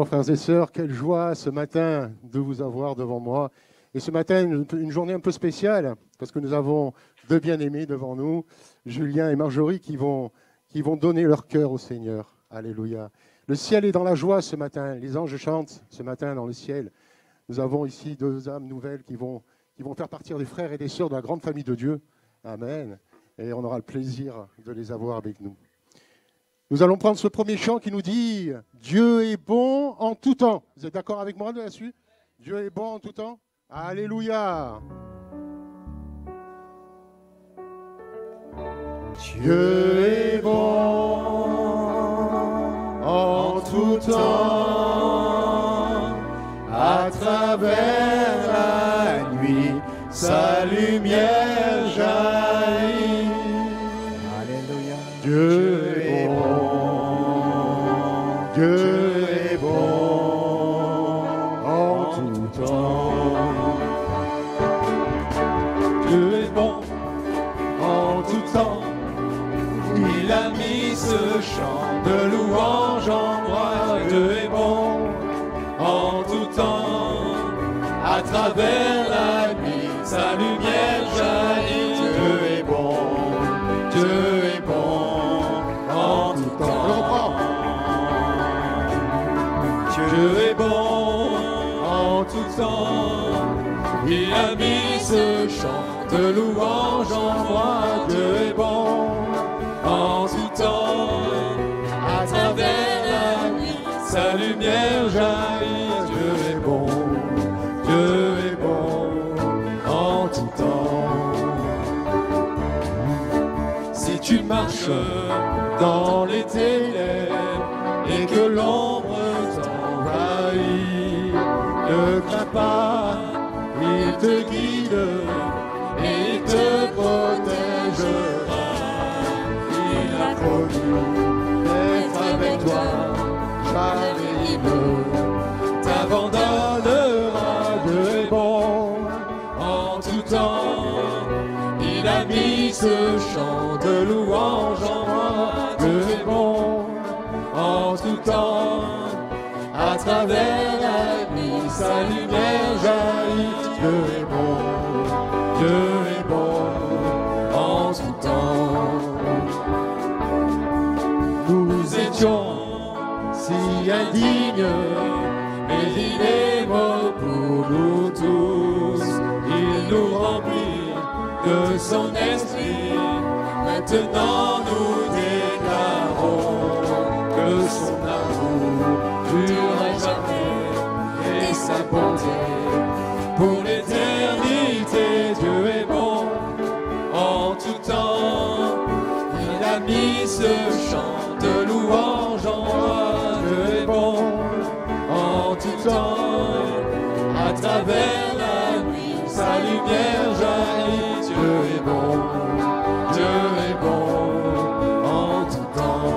Bonjour frères et sœurs, quelle joie ce matin de vous avoir devant moi. Et ce matin, une journée un peu spéciale, parce que nous avons deux bien-aimés devant nous, Julien et Marjorie, qui vont donner leur cœur au Seigneur. Alléluia. Le ciel est dans la joie ce matin, les anges chantent ce matin dans le ciel. Nous avons ici deux âmes nouvelles qui vont faire partir des frères et des sœurs de la grande famille de Dieu. Amen. Et on aura le plaisir de les avoir avec nous. Nous allons prendre ce premier chant qui nous dit « Dieu est bon en tout temps ». Vous êtes d'accord avec moi là-dessus? Dieu est bon en tout temps. Alléluia. Dieu est bon en tout temps, à travers la nuit, sa lumière jaillit. Alléluia. Dieu est bon. Dieu est bon en tout temps. Dieu est bon en tout temps. Il a mis ce chant de louange en moi. Dieu est bon en tout temps. À travers la nuit, sa lumière jaillit. Dieu est bon. Dieu est bon en tout temps. Dieu est bon en tout temps. Il a mis ce chant de louange en moi. Dieu est bon en tout temps. À travers la nuit, sa lumière jaillit. Dieu est bon. Dieu est bon en tout temps. Si tu marches dans les ténèbres et que l'ombre t'envahit, ne crains pas, il te guide et il te protégera. Il a promis d'être avec toi, jamais il ne t'abandonnera. Dieu est bon en tout temps. Il a mis ce chant de louange en moi. Dieu est bon en tout temps. À travers la nuit, sa lumière jaillit. Dieu est bon. Dieu est bon en tout temps. Nous étions si indignes, mais il est mort pour nous tous. Il nous remplit de son esprit. Maintenant nous déclarons que son amour dure à jamais et sa bonté pour l'éternité. Dieu est bon en tout temps. Il a mis ce chant de louange en moi. Dieu est bon en tout temps. À travers la nuit, sa lumière jaillit. Dieu est bon. Dieu est bon en tout temps.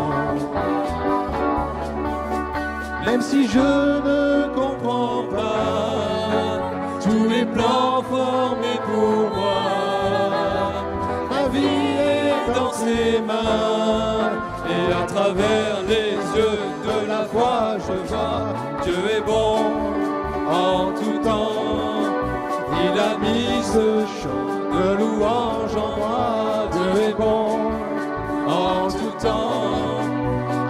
Même si je ne comprends pas tous les plans formés pour moi, ma vie est dans ses mains. Et à travers les yeux de la foi, je vois Dieu est bon en tout temps. Il a mis ce chant de louange en moi. Dieu est bon en tout temps.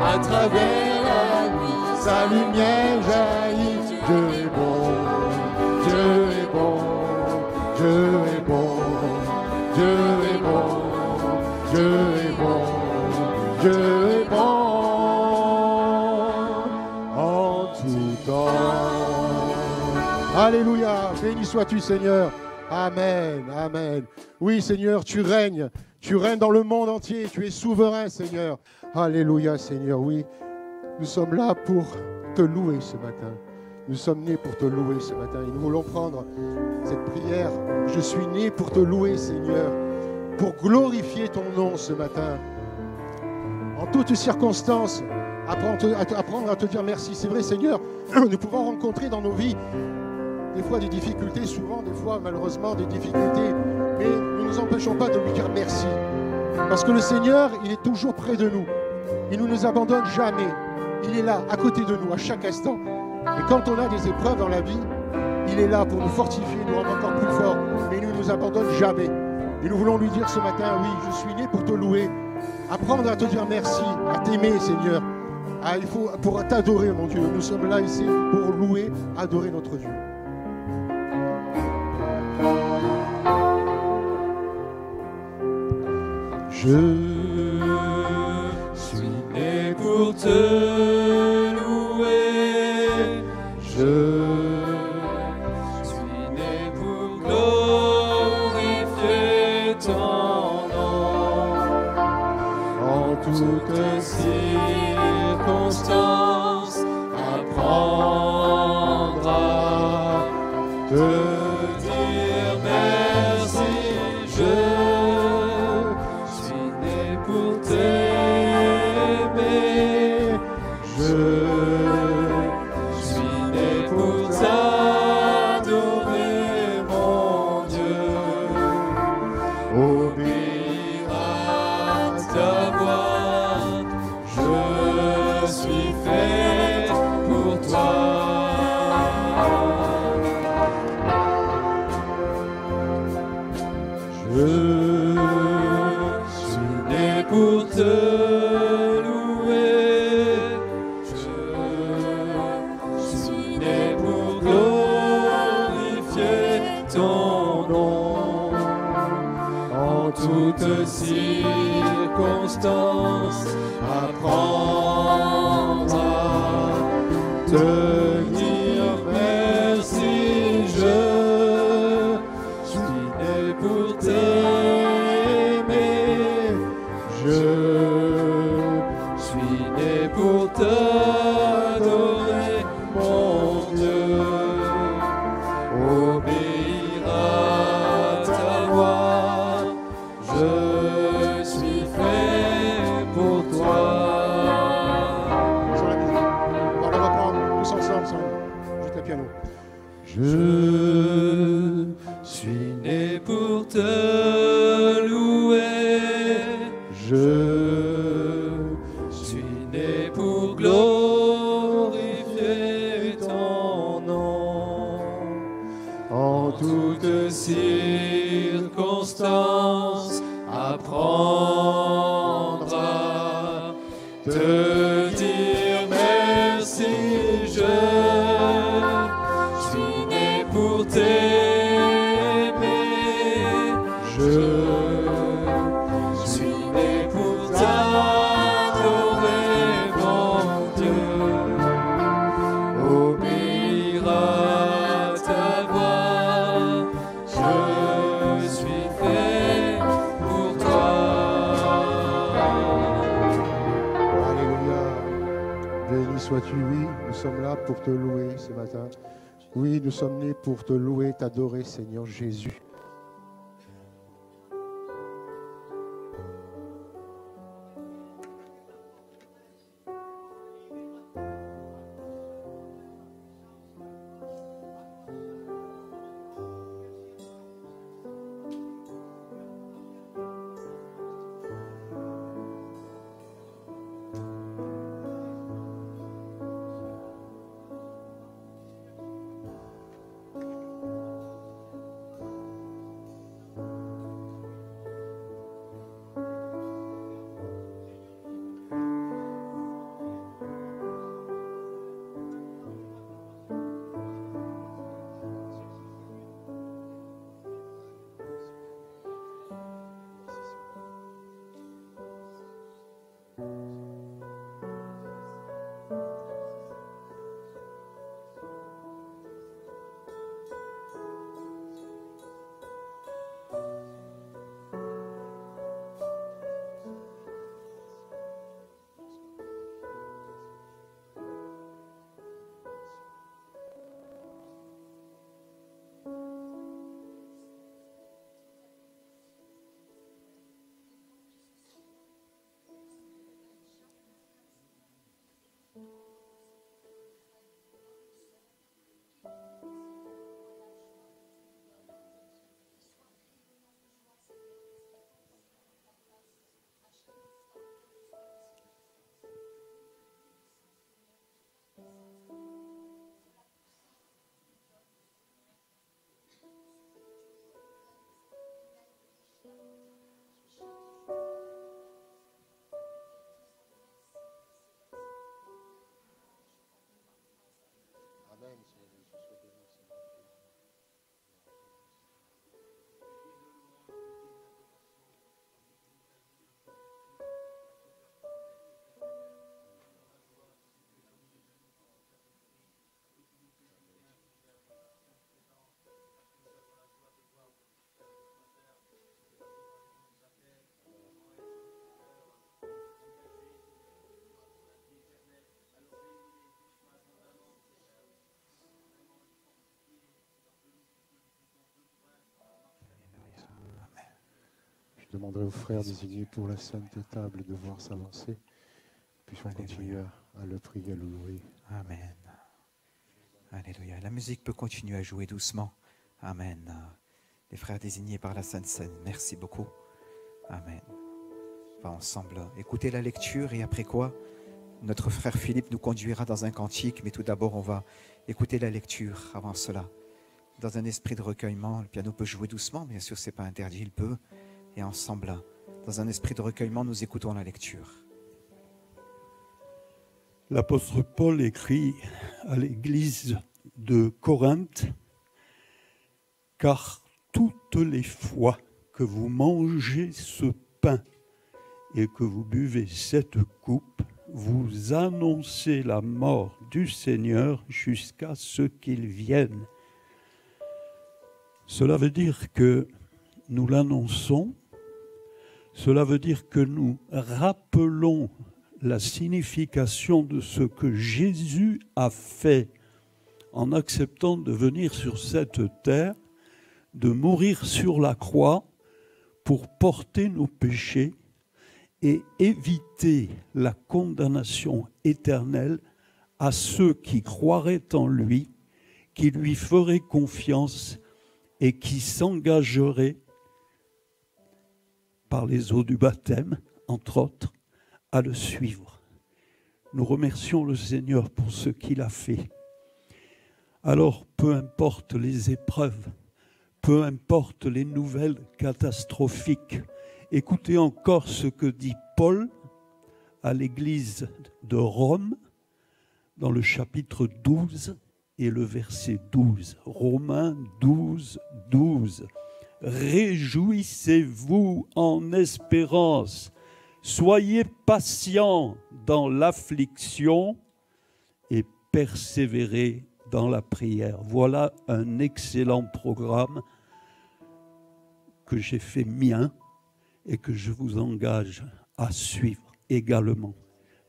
À travers la nuit, sa lumière jaillit. Dieu est bon. Dieu est bon. Dieu est bon. Dieu est bon. Dieu est bon. Dieu est bon en tout temps. Alléluia. Béni sois-tu Seigneur. Amen. Amen. Oui Seigneur, tu règnes dans le monde entier. Tu es souverain Seigneur. Alléluia Seigneur. Oui, nous sommes là pour te louer ce matin. Nous sommes nés pour te louer ce matin. Et nous voulons prendre cette prière. Je suis né pour te louer Seigneur. Pour glorifier ton nom ce matin. En toutes circonstances, apprendre à te dire merci. C'est vrai Seigneur, nous pouvons rencontrer dans nos vies des fois des difficultés, souvent des fois malheureusement des difficultés, mais nous ne nous empêchons pas de lui dire merci. Parce que le Seigneur, il est toujours près de nous. Il ne nous abandonne jamais. Il est là, à côté de nous, à chaque instant. Et quand on a des épreuves dans la vie, il est là pour nous fortifier, nous rendre encore plus forts. Mais il ne nous abandonne jamais. Et nous voulons lui dire ce matin, oui, je suis né pour te louer. Apprendre à te dire merci, à t'aimer, Seigneur. Il faut pour t'adorer, mon Dieu. Nous sommes là ici pour louer, adorer notre Dieu. Je suis né pour te louer. Je suis né pour glorifier ton nom. En toutes circonstances, apprendre à te dire merci. Je suis né pour t'aimer. Je suis né pour t'adorer, mon Dieu. Obéir à ta voix. Je suis fait pour toi. Je suis né pour te louer. Je suis né pour glorifier ton nom. En toutes circonstances, apprendre à te dire merci. Je suis né pour t'aimer. Je suis né pour t'adorer, mon Dieu. Obéir à ta voix. Je suis fait pour toi. Sur la maison. On va reprendre tous ensemble, juste un piano. Je suis né pour te louer. Je suis né pour glorifier ton nom. En toutes circonstances, apprendre à te dire merci. Je suis né pour t'aimer. Je suis né pour t'adorer, mon Dieu. Obéir à ta voix. Je suis fait pour toi. Alléluia. Béni sois-tu, oui, nous sommes là pour te louer ce matin. Oui, nous sommes nés pour te louer, t'adorer, Seigneur Jésus. Je demanderai aux frères désignés pour la sainte table de voir s'avancer. Puissions continuer à le prier, à le louer. Amen. Alléluia. La musique peut continuer à jouer doucement. Amen. Les frères désignés par la Sainte Seine, merci beaucoup. Amen. On va ensemble écouter la lecture et après quoi, notre frère Philippe nous conduira dans un cantique. Mais tout d'abord, on va écouter la lecture avant cela. Dans un esprit de recueillement, le piano peut jouer doucement, bien sûr, ce n'est pas interdit, il peut. Et ensemble, dans un esprit de recueillement, nous écoutons la lecture. L'apôtre Paul écrit à l'église de Corinthe, « Car toutes les fois que vous mangez ce pain et que vous buvez cette coupe, vous annoncez la mort du Seigneur jusqu'à ce qu'il vienne. » Cela veut dire que nous l'annonçons, cela veut dire que nous rappelons la signification de ce que Jésus a fait en acceptant de venir sur cette terre, de mourir sur la croix pour porter nos péchés et éviter la condamnation éternelle à ceux qui croiraient en lui, qui lui feraient confiance et qui s'engageraient par les eaux du baptême, entre autres, à le suivre. Nous remercions le Seigneur pour ce qu'il a fait. Alors, peu importe les épreuves, peu importe les nouvelles catastrophiques, écoutez encore ce que dit Paul à l'église de Rome, dans le chapitre 12 et le verset 12. Romains 12, 12. Réjouissez-vous en espérance. Soyez patients dans l'affliction et persévérez dans la prière. Voilà un excellent programme que j'ai fait mien et que je vous engage à suivre également.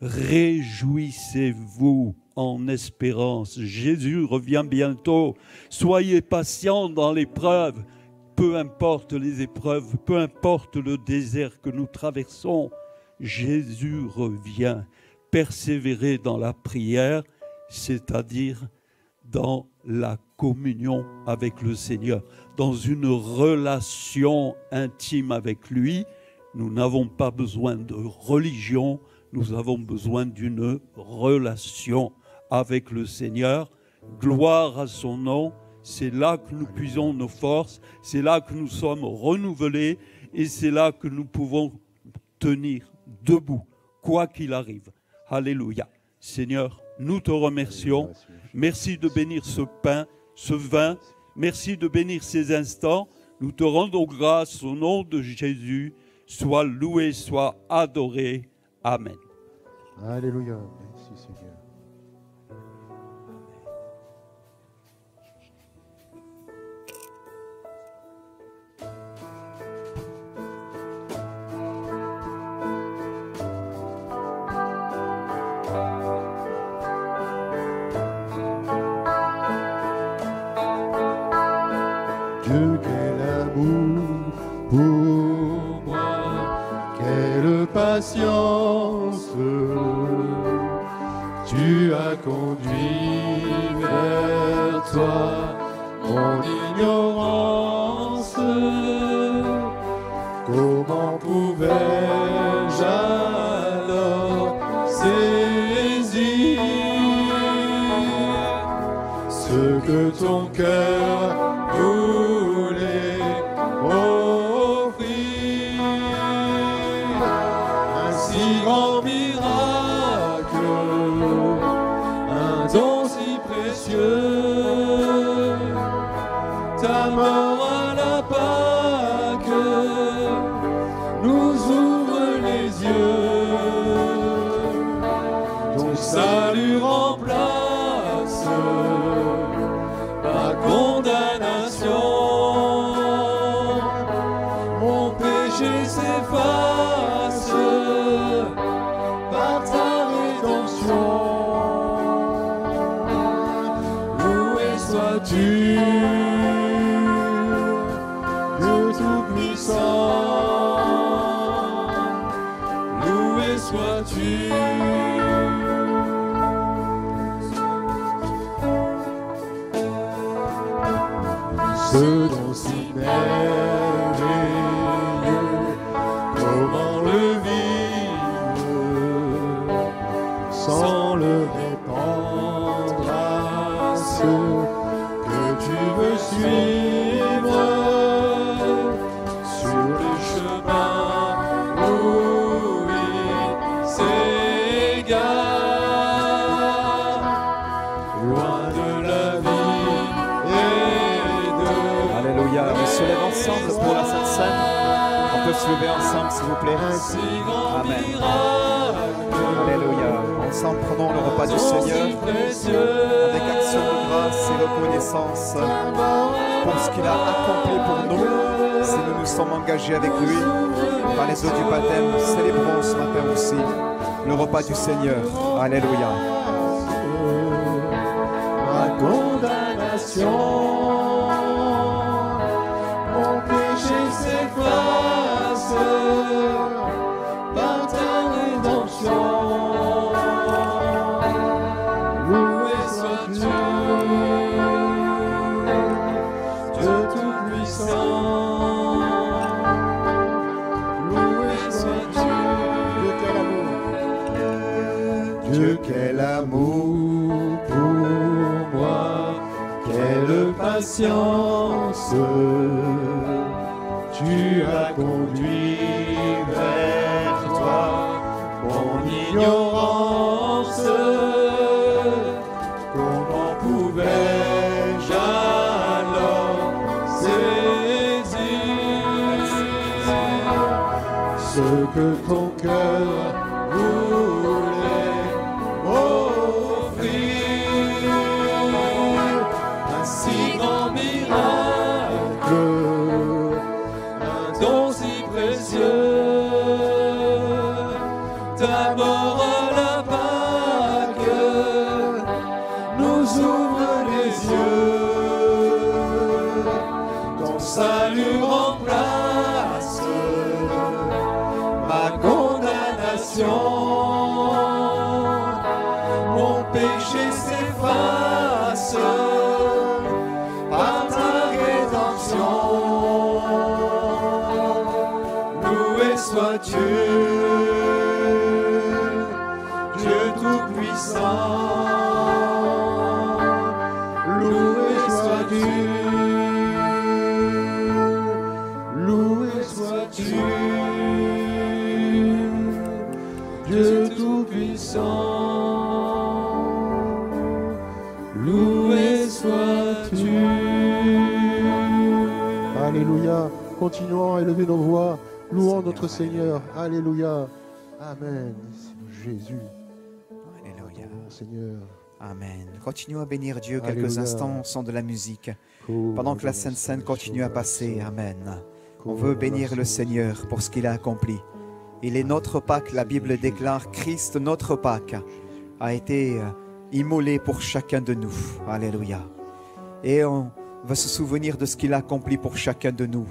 Réjouissez-vous en espérance. Jésus revient bientôt. Soyez patients dans l'épreuve. Peu importe les épreuves, peu importe le désert que nous traversons, Jésus revient. Persévérer dans la prière, c'est-à-dire dans la communion avec le Seigneur, dans une relation intime avec lui. Nous n'avons pas besoin de religion, nous avons besoin d'une relation avec le Seigneur. Gloire à son nom. C'est là que nous puisons nos forces, c'est là que nous sommes renouvelés et c'est là que nous pouvons tenir debout, quoi qu'il arrive. Alléluia. Seigneur, nous te remercions. Merci de bénir ce pain, ce vin. Merci de bénir ces instants. Nous te rendons grâce au nom de Jésus. Sois loué, sois adoré. Amen. Alléluia. Merci Seigneur. Dieu, quel amour pour moi, quelle patience, tu as conduit vers toi mon ignorance. Comment pouvais-je alors saisir ce que ton cœur voulait offrir? Un si grand miracle, un don si précieux, ta mort à la Pâque nous ouvre les yeux. Ton salut remplace ma condamnation, mon péché s'efface par ta rédemption. Loué sois-tu, Dieu Tout-Puissant. ce don si merveilleux, comment le vivre sans le répandre à ceux que tu veux suivre sur les chemins où il s'égare, loin de la vie et de... Alléluia. On se lève ensemble pour la Sainte Seine. On peut se lever ensemble, s'il vous plaît. Amen. Alléluia. Ensemble, prenons le repas du Seigneur avec action de grâce et reconnaissance pour ce qu'il a accompli pour nous. Si nous nous sommes engagés avec lui par les eaux du baptême, célébrons ce matin aussi le repas du Seigneur. Alléluia. Ma condamnation, mon péché s'efface par ta rédemption. Loué sois-tu, Dieu Tout-Puissant. Loué sois-tu. Dieu, quel amour pour moi, quelle patience tu as conduit vers toi mon ignorance. Comment pouvais-je alors saisir ce que ton cœur voulait offrir? Un si grand miracle, un don si précieux, ta mort à la Pâque nous ouvre les yeux. Ton salut remplace ma condamnation, mon péché s'efface par ta rédemption. Loué sois-tu, Dieu Tout-Puissant. Loué sois-tu, loué sois-tu, Dieu Tout-Puissant. Loué sois-tu. Alléluia. Continuons à élever nos voix, louons notre Seigneur. Alléluia. Amen. Jésus. Alléluia. Seigneur. Amen. Continuons à bénir Dieu quelques Alléluia. instants au son de la musique. Pendant que la Sainte Seine continue à passer. Amen. On veut bénir le Seigneur pour ce qu'il a accompli. Il est notre Pâque. La Bible déclare Christ, notre Pâque, a été immolé pour chacun de nous. Alléluia. Et on va se souvenir de ce qu'il a accompli pour chacun de nous.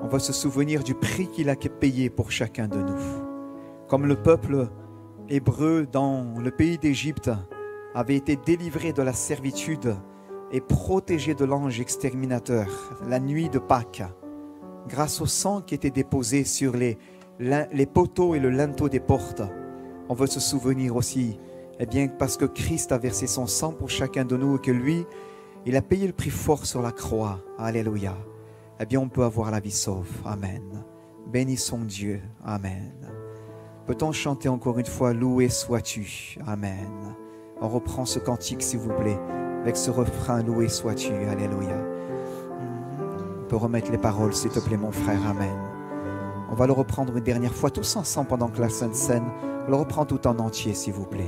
On va se souvenir du prix qu'il a payé pour chacun de nous. Comme le peuple hébreu dans le pays d'Égypte avait été délivré de la servitude et protégé de l'ange exterminateur la nuit de Pâques, grâce au sang qui était déposé sur les poteaux et le linteau des portes. On veut se souvenir aussi, eh bien, parce que Christ a versé son sang pour chacun de nous et que lui, il a payé le prix fort sur la croix. Alléluia. Eh bien, on peut avoir la vie sauve. Amen. Bénissons Dieu. Amen. Peut-on chanter encore une fois, loué sois-tu. Amen. On reprend ce cantique, s'il vous plaît, avec ce refrain, loué sois-tu. Alléluia. On peut remettre les paroles, s'il te plaît, mon frère. Amen. On va le reprendre une dernière fois, tous ensemble, pendant que la Sainte Seine le reprend tout en entier, s'il vous plaît.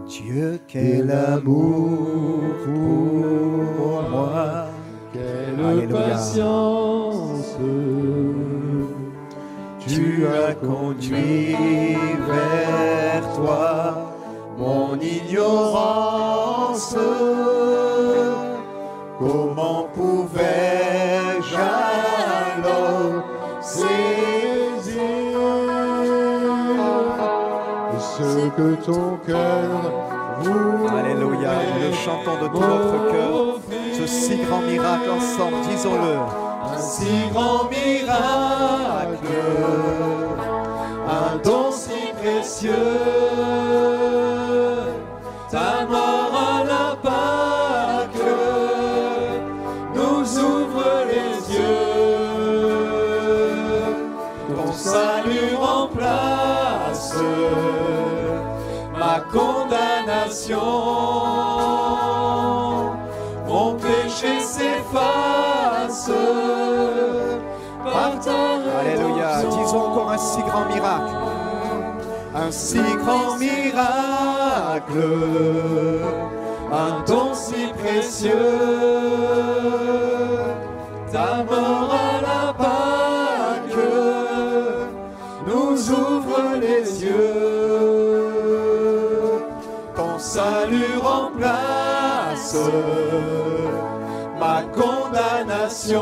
Dieu, quel amour pour moi, quelle Alléluia. patience tu as conduit vers toi mon ignorance. Comment pouvais-je alors saisir ce que ton cœur voudrait. Alléluia, nous le chantons de tout notre cœur. Ce si grand miracle ensemble, disons-le. Un si grand miracle, un don si précieux, ta mort à la Pâque nous ouvre les yeux, ton salut remplace ma condamnation, mon péché s'efface par ta rédemption. Alléluia, disons encore un si grand miracle. Un si grand miracle, un don si précieux, ta mort à la Pâque nous ouvre les yeux, ton salut remplace ma condamnation,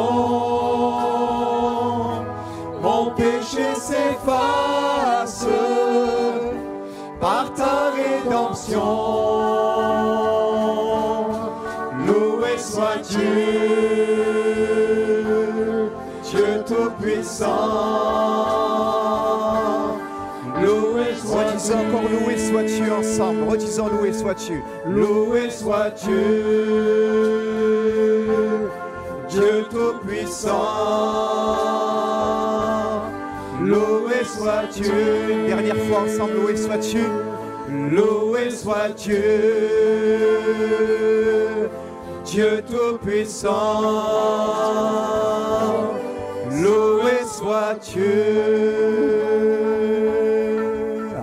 mon péché s'efface par ta rédemption. Loué sois-tu, Dieu Tout-Puissant. Loué Redisons encore sois-tu, loué sois-tu ensemble. Redisons loué sois-tu. loué sois-tu, Dieu Tout-Puissant. Loué sois-tu, Dernière fois ensemble, loué sois-tu. loué sois-tu, Dieu Tout-Puissant. Loué sois-tu.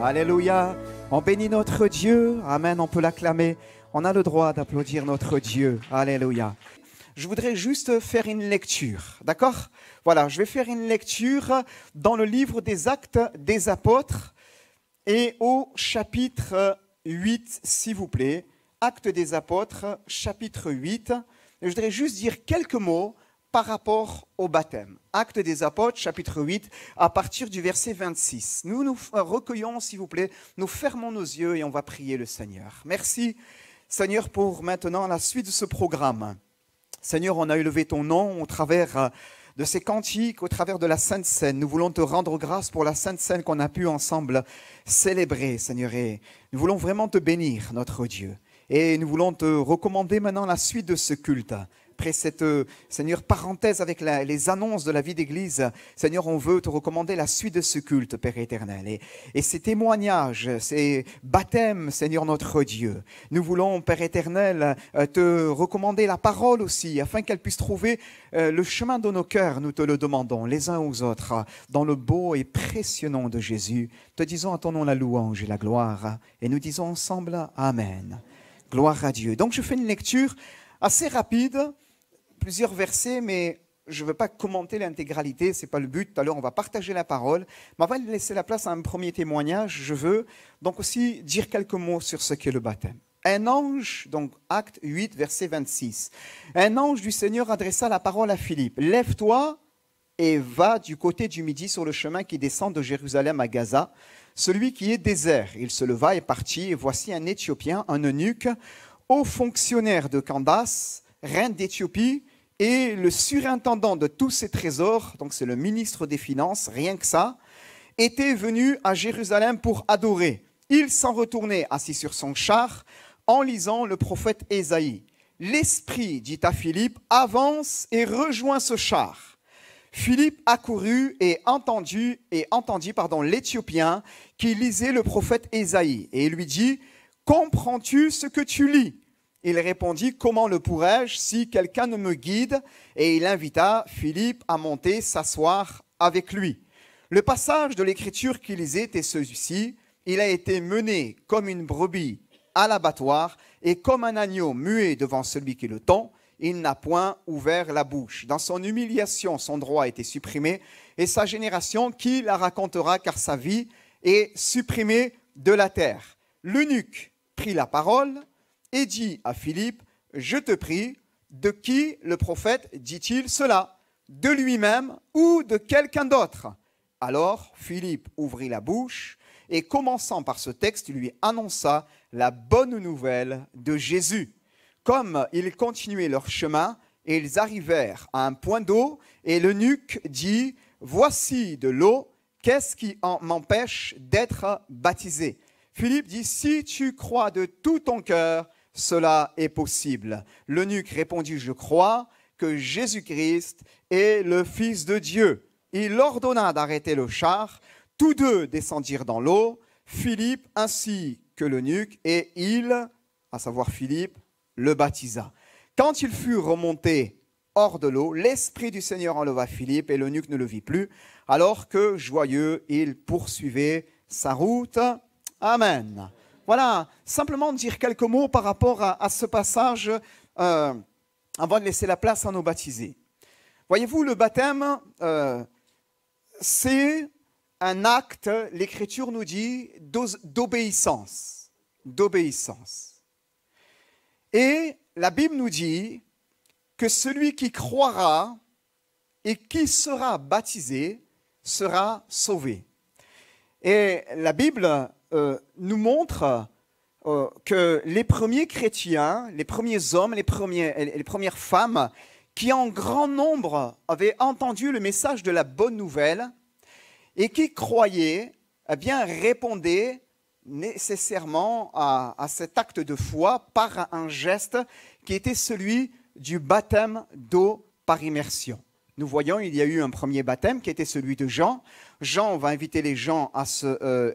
Alléluia. On bénit notre Dieu. Amen. On peut l'acclamer. On a le droit d'applaudir notre Dieu. Alléluia. Je voudrais juste faire une lecture. D'accord? Voilà, je vais faire une lecture dans le livre des Actes des Apôtres et au chapitre 8, s'il vous plaît. Actes des Apôtres, chapitre 8. Et je voudrais juste dire quelques mots par rapport au baptême. Actes des Apôtres, chapitre 8, à partir du verset 26. Nous nous recueillons, s'il vous plaît, nous fermons nos yeux et on va prier le Seigneur. Merci, Seigneur, pour maintenant la suite de ce programme. Seigneur, on a élevé ton nom au travers de ces cantiques, au travers de la Sainte Seine. Nous voulons te rendre grâce pour la Sainte Seine qu'on a pu ensemble célébrer, Seigneur. Et nous voulons vraiment te bénir, notre Dieu. Et nous voulons te recommander maintenant la suite de ce culte. Après cette, Seigneur, parenthèse avec les annonces de la vie d'Église, Seigneur, on veut te recommander la suite de ce culte, Père éternel. Et ces témoignages, ces baptêmes, Seigneur notre Dieu, nous voulons, Père éternel, te recommander la parole aussi, afin qu'elle puisse trouver le chemin de nos cœurs, nous te le demandons, les uns aux autres, dans le beau et précieux nom de Jésus. Te disons à ton nom la louange et la gloire, et nous disons ensemble, Amen. Gloire à Dieu. Donc je fais une lecture assez rapide, plusieurs versets, mais je ne veux pas commenter l'intégralité, ce n'est pas le but. Tout à l'heure, on va partager la parole. Mais avant de laisser la place à un premier témoignage, je veux donc aussi dire quelques mots sur ce qu'est le baptême. Un ange, donc acte 8, verset 26, un ange du Seigneur adressa la parole à Philippe. « Lève-toi et va du côté du midi sur le chemin qui descend de Jérusalem à Gaza, celui qui est désert. » Il se leva et partit, et voici un Éthiopien, un eunuque, haut fonctionnaire de Candace, reine d'Éthiopie, et le surintendant de tous ses trésors, donc c'est le ministre des Finances, rien que ça, était venu à Jérusalem pour adorer. Il s'en retournait assis sur son char en lisant le prophète Ésaïe. L'Esprit dit à Philippe, avance et rejoins ce char. Philippe accourut et entendit l'Éthiopien qui lisait le prophète Ésaïe et lui dit, comprends-tu ce que tu lis? Il répondit, comment le pourrais-je si quelqu'un ne me guide? Et il invita Philippe à monter s'asseoir avec lui. Le passage de l'écriture qu'il lisait était celui-ci. Il a été mené comme une brebis à l'abattoir et comme un agneau muet devant celui qui le tond, il n'a point ouvert la bouche. Dans son humiliation, son droit a été supprimé et sa génération, qui la racontera car sa vie est supprimée de la terre. L'eunuque prit la parole et dit à Philippe, je te prie, de qui le prophète dit-il cela? De lui-même ou de quelqu'un d'autre? Alors Philippe ouvrit la bouche et commençant par ce texte, il lui annonça la bonne nouvelle de Jésus. Comme ils continuaient leur chemin, et ils arrivèrent à un point d'eau, et l'eunuque dit, « Voici de l'eau, qu'est-ce qui m'empêche d'être baptisé ?» Philippe dit, « Si tu crois de tout ton cœur, cela est possible. » L'eunuque répondit, « Je crois que Jésus-Christ est le Fils de Dieu. » Il ordonna d'arrêter le char. Tous deux descendirent dans l'eau, Philippe ainsi que l'eunuque, et il, à savoir Philippe, le baptisa. Quand il fut remonté hors de l'eau, l'Esprit du Seigneur enleva Philippe et l'eunuque ne le vit plus, alors que, joyeux, il poursuivait sa route. Amen. Voilà, simplement dire quelques mots par rapport à ce passage avant de laisser la place à nos baptisés. Voyez-vous, le baptême, c'est un acte, l'Écriture nous dit, d'obéissance. D'obéissance. Et la Bible nous dit que celui qui croira et qui sera baptisé sera sauvé. Et la Bible nous montre que les premiers chrétiens, les premiers hommes, les premières femmes qui en grand nombre avaient entendu le message de la bonne nouvelle et qui croyaient, eh bien, répondaient nécessairement à cet acte de foi par un geste qui était celui du baptême d'eau par immersion. Nous voyons, il y a eu un premier baptême qui était celui de Jean. Jean, on va inviter les gens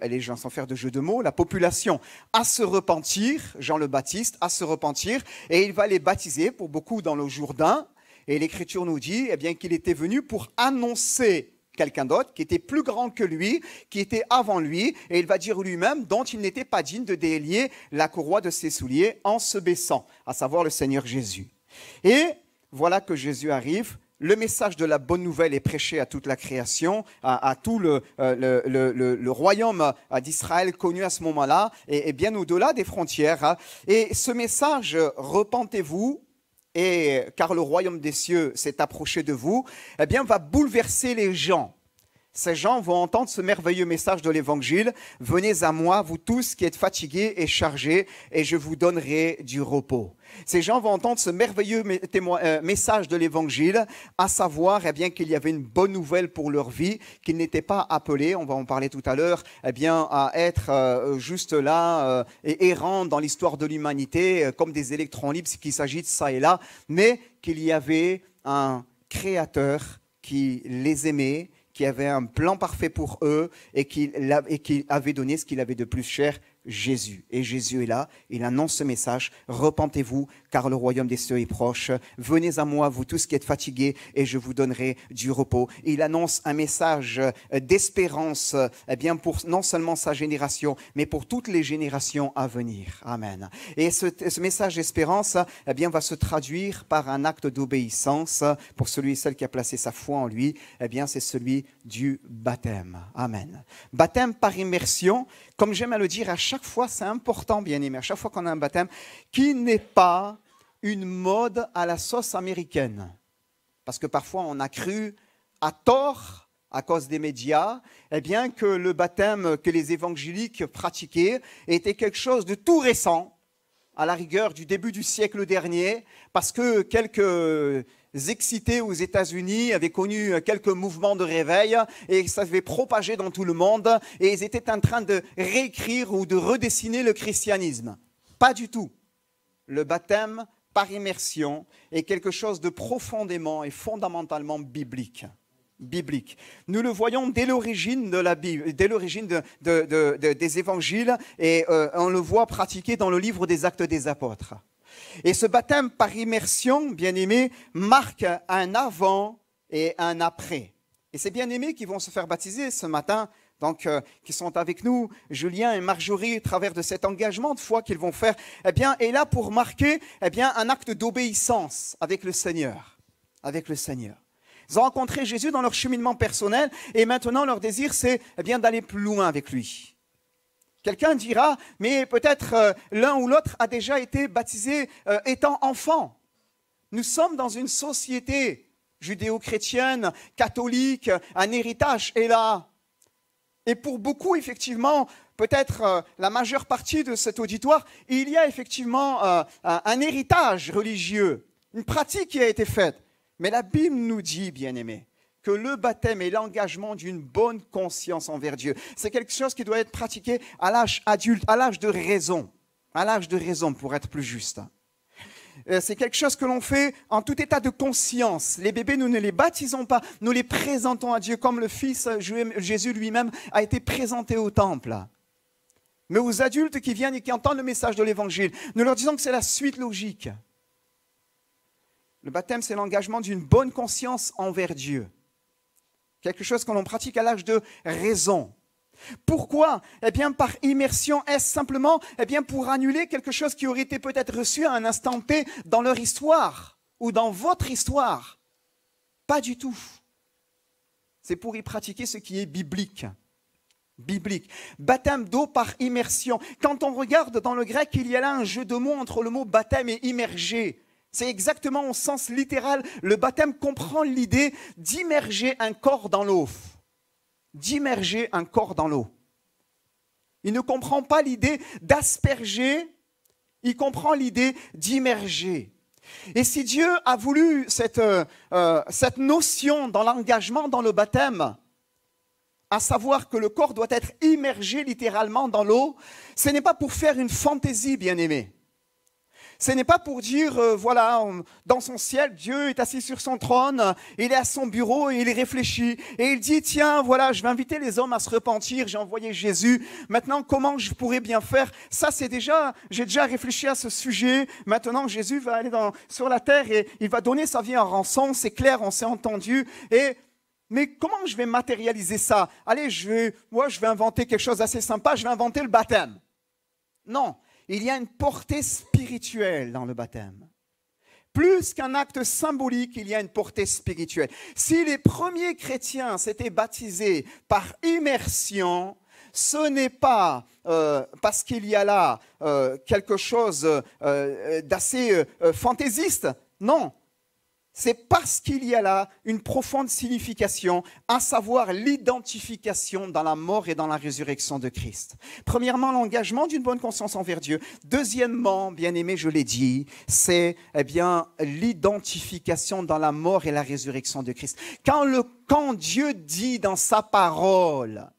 les gens sans faire de jeu de mots, la population à se repentir, Jean le Baptiste, à se repentir, et il va les baptiser pour beaucoup dans le Jourdain. Et l'Écriture nous dit eh bien, qu'il était venu pour annoncer quelqu'un d'autre qui était plus grand que lui, qui était avant lui, et il va dire lui-même dont il n'était pas digne de délier la courroie de ses souliers en se baissant, à savoir le Seigneur Jésus. Et voilà que Jésus arrive. Le message de la bonne nouvelle est prêché à toute la création, à tout le royaume d'Israël connu à ce moment-là, et bien au-delà des frontières. Et ce message, repentez-vous, car le royaume des cieux s'est approché de vous, eh bien, va bouleverser les gens. Ces gens vont entendre ce merveilleux message de l'Évangile. « Venez à moi, vous tous qui êtes fatigués et chargés, et je vous donnerai du repos. » Ces gens vont entendre ce merveilleux message de l'Évangile, à savoir eh bien, qu'il y avait une bonne nouvelle pour leur vie, qu'ils n'étaient pas appelés, on va en parler tout à l'heure, eh bien, à être juste là, et errants dans l'histoire de l'humanité, comme des électrons libres qui s'agitent ça et là, mais qu'il y avait un Créateur qui les aimait, qui avait un plan parfait pour eux et qui avait donné ce qu'il avait de plus cher, Jésus. Et Jésus est là, il annonce ce message, repentez-vous car le royaume des cieux est proche, venez à moi vous tous qui êtes fatigués et je vous donnerai du repos. Il annonce un message d'espérance eh bien pour non seulement sa génération mais pour toutes les générations à venir. Amen. Et ce message d'espérance eh bien va se traduire par un acte d'obéissance pour celui et celle qui a placé sa foi en lui, eh bien c'est celui du baptême. Amen. Baptême par immersion, comme j'aime à le dire à chaque fois, c'est important, bien aimé, à chaque fois qu'on a un baptême, qui n'est pas une mode à la sauce américaine. Parce que parfois, on a cru, à tort, à cause des médias, eh bien, que le baptême que les évangéliques pratiquaient était quelque chose de tout récent, à la rigueur du début du siècle dernier, parce que quelques excités aux États-Unis avaient connu quelques mouvements de réveil et ça s'avait propagé dans tout le monde et ils étaient en train de réécrire ou de redessiner le christianisme. Pas du tout. Le baptême par immersion est quelque chose de profondément et fondamentalement biblique. Nous le voyons dès l'origine de la Bible, dès l'origine des évangiles et on le voit pratiqué dans le livre des Actes des Apôtres. Et ce baptême par immersion, bien-aimés, marque un avant et un après. Et ces bien-aimés qui vont se faire baptiser ce matin, donc qui sont avec nous, Julien et Marjorie, à travers de cet engagement de foi qu'ils vont faire, eh bien, est là pour marquer eh bien, un acte d'obéissance avec le Seigneur. Avec le Seigneur. Ils ont rencontré Jésus dans leur cheminement personnel et maintenant leur désir, c'est eh bien, d'aller plus loin avec lui. Quelqu'un dira, mais peut-être l'un ou l'autre a déjà été baptisé étant enfant. Nous sommes dans une société judéo-chrétienne, catholique, un héritage est là. Et pour beaucoup, effectivement, peut-être la majeure partie de cet auditoire, il y a effectivement un héritage religieux, une pratique qui a été faite. Mais la Bible nous dit, bien-aimés, que le baptême est l'engagement d'une bonne conscience envers Dieu. C'est quelque chose qui doit être pratiqué à l'âge adulte, à l'âge de raison pour être plus juste. C'est quelque chose que l'on fait en tout état de conscience. Les bébés, nous ne les baptisons pas, nous les présentons à Dieu comme le Fils Jésus lui-même a été présenté au temple. Mais aux adultes qui viennent et qui entendent le message de l'Évangile, nous leur disons que c'est la suite logique. Le baptême, c'est l'engagement d'une bonne conscience envers Dieu. Quelque chose que l'on pratique à l'âge de raison. Pourquoi? Eh bien, par immersion, est-ce simplement pour annuler quelque chose qui aurait été peut-être reçu à un instant T dans leur histoire ou dans votre histoire? Pas du tout. C'est pour y pratiquer ce qui est biblique. Baptême d'eau par immersion. Quand on regarde dans le grec, il y a là un jeu de mots entre le mot baptême et immerger. C'est exactement au sens littéral. Le baptême comprend l'idée d'immerger un corps dans l'eau. D'immerger un corps dans l'eau. Il ne comprend pas l'idée d'asperger, il comprend l'idée d'immerger. Et si Dieu a voulu cette notion dans l'engagement dans le baptême, à savoir que le corps doit être immergé littéralement dans l'eau, ce n'est pas pour faire une fantaisie, bien-aimé. Ce n'est pas pour dire, voilà, dans son ciel, Dieu est assis sur son trône, il est à son bureau et il réfléchit. Et il dit, tiens, voilà, je vais inviter les hommes à se repentir, j'ai envoyé Jésus. Maintenant, comment je pourrais bien faire? Ça, j'ai déjà réfléchi à ce sujet. Maintenant, Jésus va aller sur la terre et il va donner sa vie en rançon. C'est clair, on s'est entendu. Mais comment je vais matérialiser ça? Allez, je vais inventer quelque chose d'assez sympa, je vais inventer le baptême. Non. Il y a une portée spirituelle dans le baptême. Plus qu'un acte symbolique, il y a une portée spirituelle. Si les premiers chrétiens s'étaient baptisés par immersion, ce n'est pas parce qu'il y a là quelque chose d'assez fantaisiste. Non. C'est parce qu'il y a là une profonde signification, à savoir l'identification dans la mort et dans la résurrection de Christ. Premièrement, l'engagement d'une bonne conscience envers Dieu. Deuxièmement, bien-aimé, je l'ai dit, c'est l'identification dans la mort et la résurrection de Christ. Quand Dieu dit dans sa parole,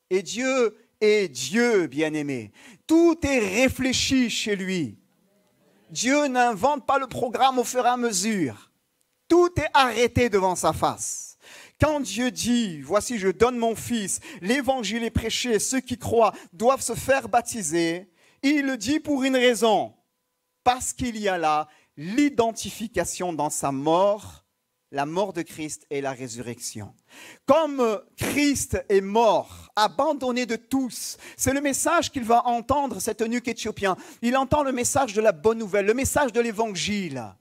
et Dieu est Dieu, bien-aimé, tout est réfléchi chez lui. Dieu n'invente pas le programme au fur et à mesure. Tout est arrêté devant sa face. Quand Dieu dit, voici je donne mon fils, l'évangile est prêché, ceux qui croient doivent se faire baptiser, il le dit pour une raison, parce qu'il y a là l'identification dans sa mort, la mort de Christ et la résurrection. Comme Christ est mort, abandonné de tous, c'est le message qu'il va entendre, cet eunuque éthiopien. Il entend le message de la bonne nouvelle, le message de l'évangile.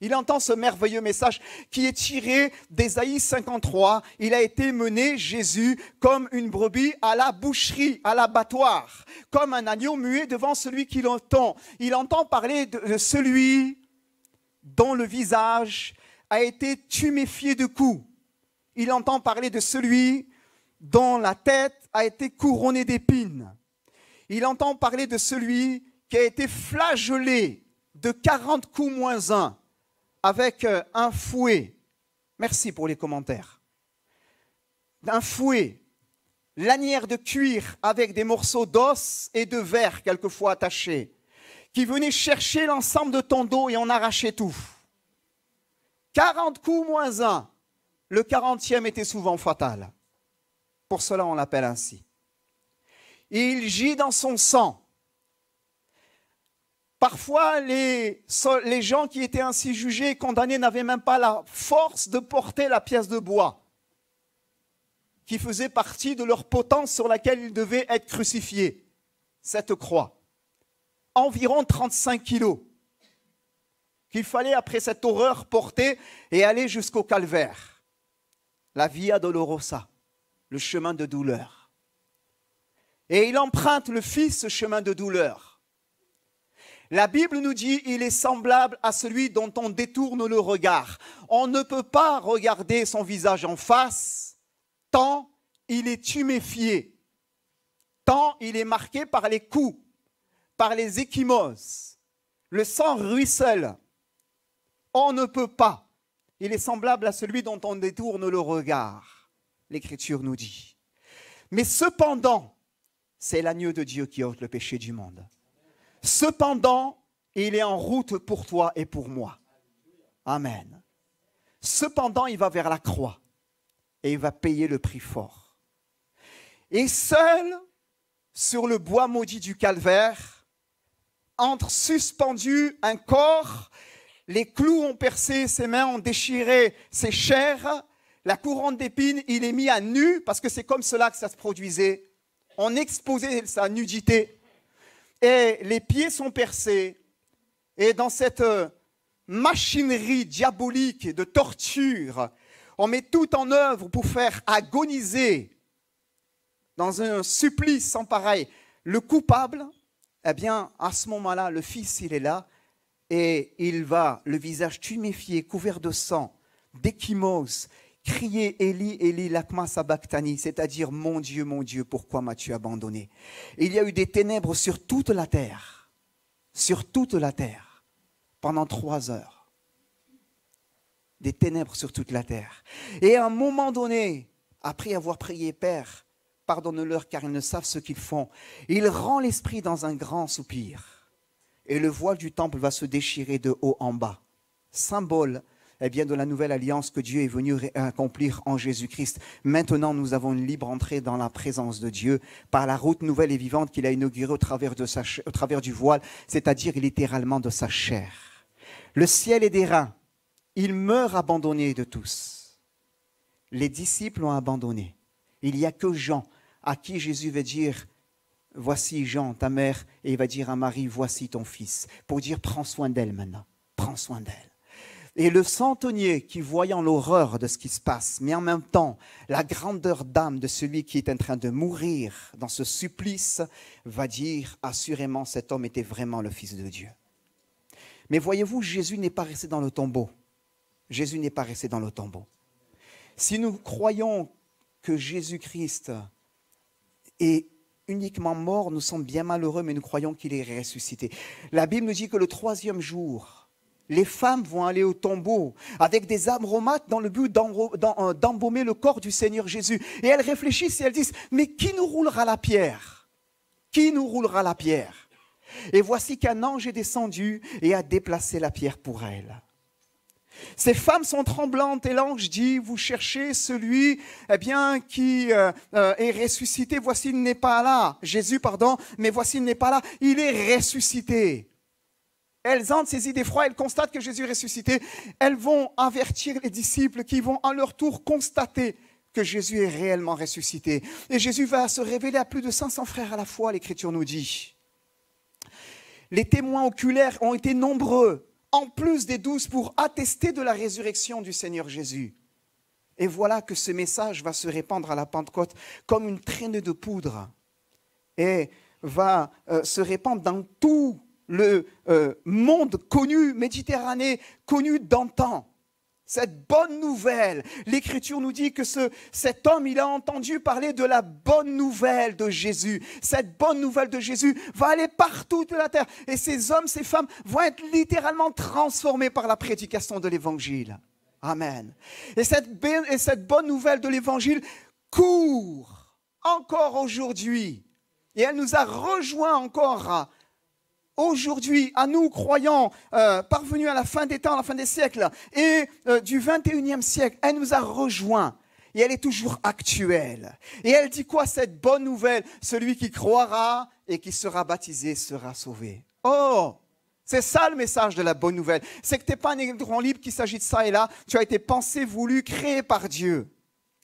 Il entend ce merveilleux message qui est tiré d'Ésaïe 53. Il a été mené, Jésus, comme une brebis à la boucherie, à l'abattoir, comme un agneau muet devant celui qui l'entend. Il entend parler de celui dont le visage a été tuméfié de coups. Il entend parler de celui dont la tête a été couronnée d'épines. Il entend parler de celui qui a été flagellé de 40 coups moins 1. Avec un fouet, merci pour les commentaires, un fouet, lanière de cuir avec des morceaux d'os et de verre quelquefois attachés, qui venait chercher l'ensemble de ton dos et en arrachait tout. 40 coups moins 1, le 40e était souvent fatal. Pour cela on l'appelle ainsi. Il gît dans son sang. Parfois, les gens qui étaient ainsi jugés et condamnés n'avaient même pas la force de porter la pièce de bois qui faisait partie de leur potence sur laquelle ils devaient être crucifiés, cette croix. Environ 35 kilos qu'il fallait, après cette horreur, porter et aller jusqu'au calvaire. La Via Dolorosa, le chemin de douleur. Et il emprunte le Fils ce chemin de douleur. La Bible nous dit il est semblable à celui dont on détourne le regard. On ne peut pas regarder son visage en face tant il est tuméfié, tant il est marqué par les coups, par les ecchymoses. Le sang ruisselle. On ne peut pas. Il est semblable à celui dont on détourne le regard. L'Écriture nous dit. Mais cependant, c'est l'agneau de Dieu qui ôte le péché du monde. Cependant, il est en route pour toi et pour moi. Amen. Cependant, il va vers la croix et il va payer le prix fort. Et seul, sur le bois maudit du calvaire, entre suspendu un corps, les clous ont percé ses mains, ont déchiré ses chairs, la couronne d'épines, il est mis à nu, parce que c'est comme cela que ça se produisait. On exposait sa nudité, et les pieds sont percés, et dans cette machinerie diabolique de torture, on met tout en œuvre pour faire agoniser dans un supplice sans pareil le coupable. Eh bien, à ce moment-là, le Fils, il est là, et il va, le visage tuméfié, couvert de sang, d'ecchymose, crier Élie, Élie, lama sabachthani, c'est-à-dire mon Dieu, pourquoi m'as-tu abandonné? Il y a eu des ténèbres sur toute la terre, pendant 3 heures. Des ténèbres sur toute la terre. Et à un moment donné, après avoir prié, Père, pardonne-leur car ils ne savent ce qu'ils font, il rend l'esprit dans un grand soupir. Et le voile du temple va se déchirer de haut en bas. Symbole de la nouvelle alliance que Dieu est venu accomplir en Jésus-Christ. Maintenant, nous avons une libre entrée dans la présence de Dieu par la route nouvelle et vivante qu'il a inaugurée au travers du voile, c'est-à-dire littéralement de sa chair. Le ciel est d'airain. Il meurt abandonné de tous. Les disciples l'ont abandonné. Il n'y a que Jean à qui Jésus va dire « Voici Jean, ta mère » et il va dire à Marie « Voici ton fils » pour dire « Prends soin d'elle maintenant, prends soin d'elle ». Et le centenier qui, voyant l'horreur de ce qui se passe, mais en même temps la grandeur d'âme de celui qui est en train de mourir dans ce supplice, va dire « Assurément, cet homme était vraiment le Fils de Dieu ». Mais voyez-vous, Jésus n'est pas resté dans le tombeau. Jésus n'est pas resté dans le tombeau. Si nous croyons que Jésus-Christ est uniquement mort, nous sommes bien malheureux, mais nous croyons qu'il est ressuscité. La Bible nous dit que le 3e jour, les femmes vont aller au tombeau avec des aromates dans le but d'embaumer le corps du Seigneur Jésus. Et elles réfléchissent et elles disent, mais qui nous roulera la pierre? Qui nous roulera la pierre? Et voici qu'un ange est descendu et a déplacé la pierre pour elles. Ces femmes sont tremblantes et l'ange dit, vous cherchez celui qui est ressuscité. Voici, il n'est pas là. Jésus, pardon, mais voici, il n'est pas là. Il est ressuscité. Elles entrent saisies d'effroi, elles constatent que Jésus est ressuscité. Elles vont avertir les disciples qui vont à leur tour constater que Jésus est réellement ressuscité. Et Jésus va se révéler à plus de 500 frères à la fois, l'Écriture nous dit. Les témoins oculaires ont été nombreux, en plus des 12 pour attester de la résurrection du Seigneur Jésus. Et voilà que ce message va se répandre à la Pentecôte comme une traînée de poudre et va se répandre dans tout le monde connu, Méditerranée, connu d'antan. Cette bonne nouvelle, l'Écriture nous dit que cet homme, il a entendu parler de la bonne nouvelle de Jésus. Cette bonne nouvelle de Jésus va aller partout de la terre. Et ces hommes, ces femmes vont être littéralement transformés par la prédication de l'Évangile. Amen. Et cette bonne nouvelle de l'Évangile court encore aujourd'hui. Et elle nous a rejoints encore aujourd'hui, à nous, croyants, parvenus à la fin des temps, à la fin des siècles, et du 21e siècle, elle nous a rejoints. Et elle est toujours actuelle. Et elle dit quoi, cette bonne nouvelle? Celui qui croira et qui sera baptisé sera sauvé. Oh, c'est ça le message de la bonne nouvelle. C'est que tu n'es pas un électron libre qui s'agit de ça et là. Tu as été pensé, voulu, créé par Dieu.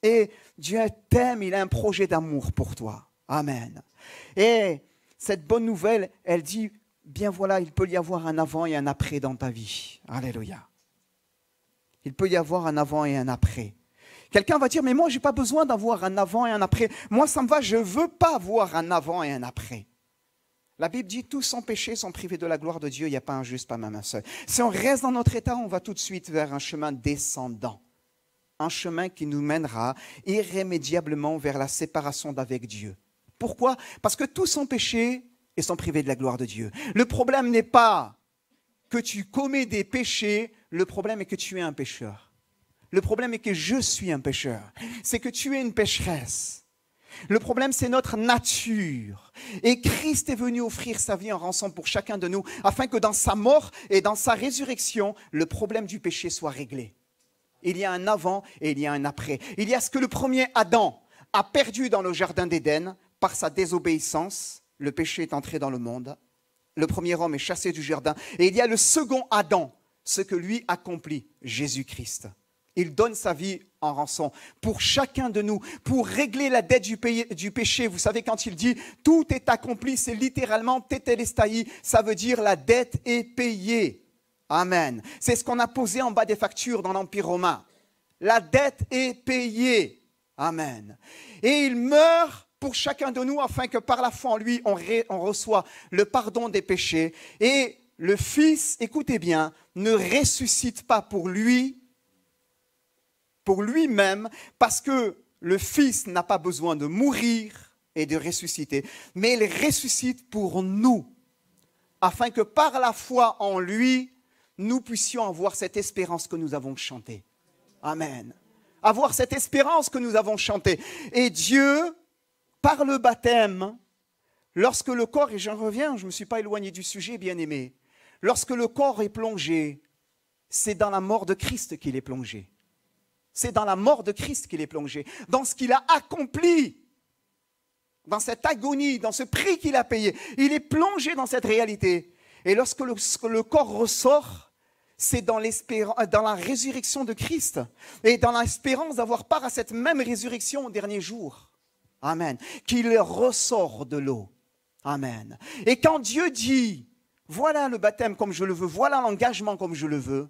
Et Dieu t'aime, il a un projet d'amour pour toi. Amen. Et cette bonne nouvelle, elle dit, bien voilà, il peut y avoir un avant et un après dans ta vie. Alléluia. Il peut y avoir un avant et un après. Quelqu'un va dire, mais moi, je n'ai pas besoin d'avoir un avant et un après. Moi, ça me va, je ne veux pas avoir un avant et un après. La Bible dit, tous sans péché sont privés de la gloire de Dieu. Il n'y a pas un juste, pas même un seul. Si on reste dans notre état, on va tout de suite vers un chemin descendant. un chemin qui nous mènera irrémédiablement vers la séparation d'avec Dieu. Pourquoi? Parce que tous sont péchés et sont privés de la gloire de Dieu. Le problème n'est pas que tu commets des péchés, le problème est que tu es un pécheur. Le problème est que je suis un pécheur. C'est que tu es une pécheresse. Le problème, c'est notre nature. Et Christ est venu offrir sa vie en rançon pour chacun de nous, afin que dans sa mort et dans sa résurrection, le problème du péché soit réglé. Il y a un avant et il y a un après. Il y a ce que le premier Adam a perdu dans le jardin d'Éden par sa désobéissance. Le péché est entré dans le monde. Le premier homme est chassé du jardin. Et il y a le second Adam, ce que lui accomplit, Jésus-Christ. Il donne sa vie en rançon pour chacun de nous, pour régler la dette du péché. Vous savez, quand il dit « tout est accompli », c'est littéralement « tetelestai », ça veut dire « la dette est payée ». Amen. C'est ce qu'on a posé en bas des factures dans l'Empire romain. La dette est payée. Amen. Et il meurt pour chacun de nous afin que par la foi en lui, on reçoit le pardon des péchés. Et le Fils, écoutez bien, ne ressuscite pas pour lui-même, parce que le Fils n'a pas besoin de mourir et de ressusciter, mais il ressuscite pour nous, afin que par la foi en lui, nous puissions avoir cette espérance que nous avons chantée. Amen. Avoir cette espérance que nous avons chantée. Et Dieu, par le baptême, lorsque le corps, et j'en reviens, je ne me suis pas éloigné du sujet, bien-aimé, lorsque le corps est plongé, c'est dans la mort de Christ qu'il est plongé. C'est dans la mort de Christ qu'il est plongé, dans ce qu'il a accompli, dans cette agonie, dans ce prix qu'il a payé. Il est plongé dans cette réalité. Et lorsque le corps ressort, c'est dans la résurrection de Christ et dans l'espérance d'avoir part à cette même résurrection au dernier jour. Amen. Qu'il ressort de l'eau. Amen. Et quand Dieu dit, voilà le baptême comme je le veux, voilà l'engagement comme je le veux,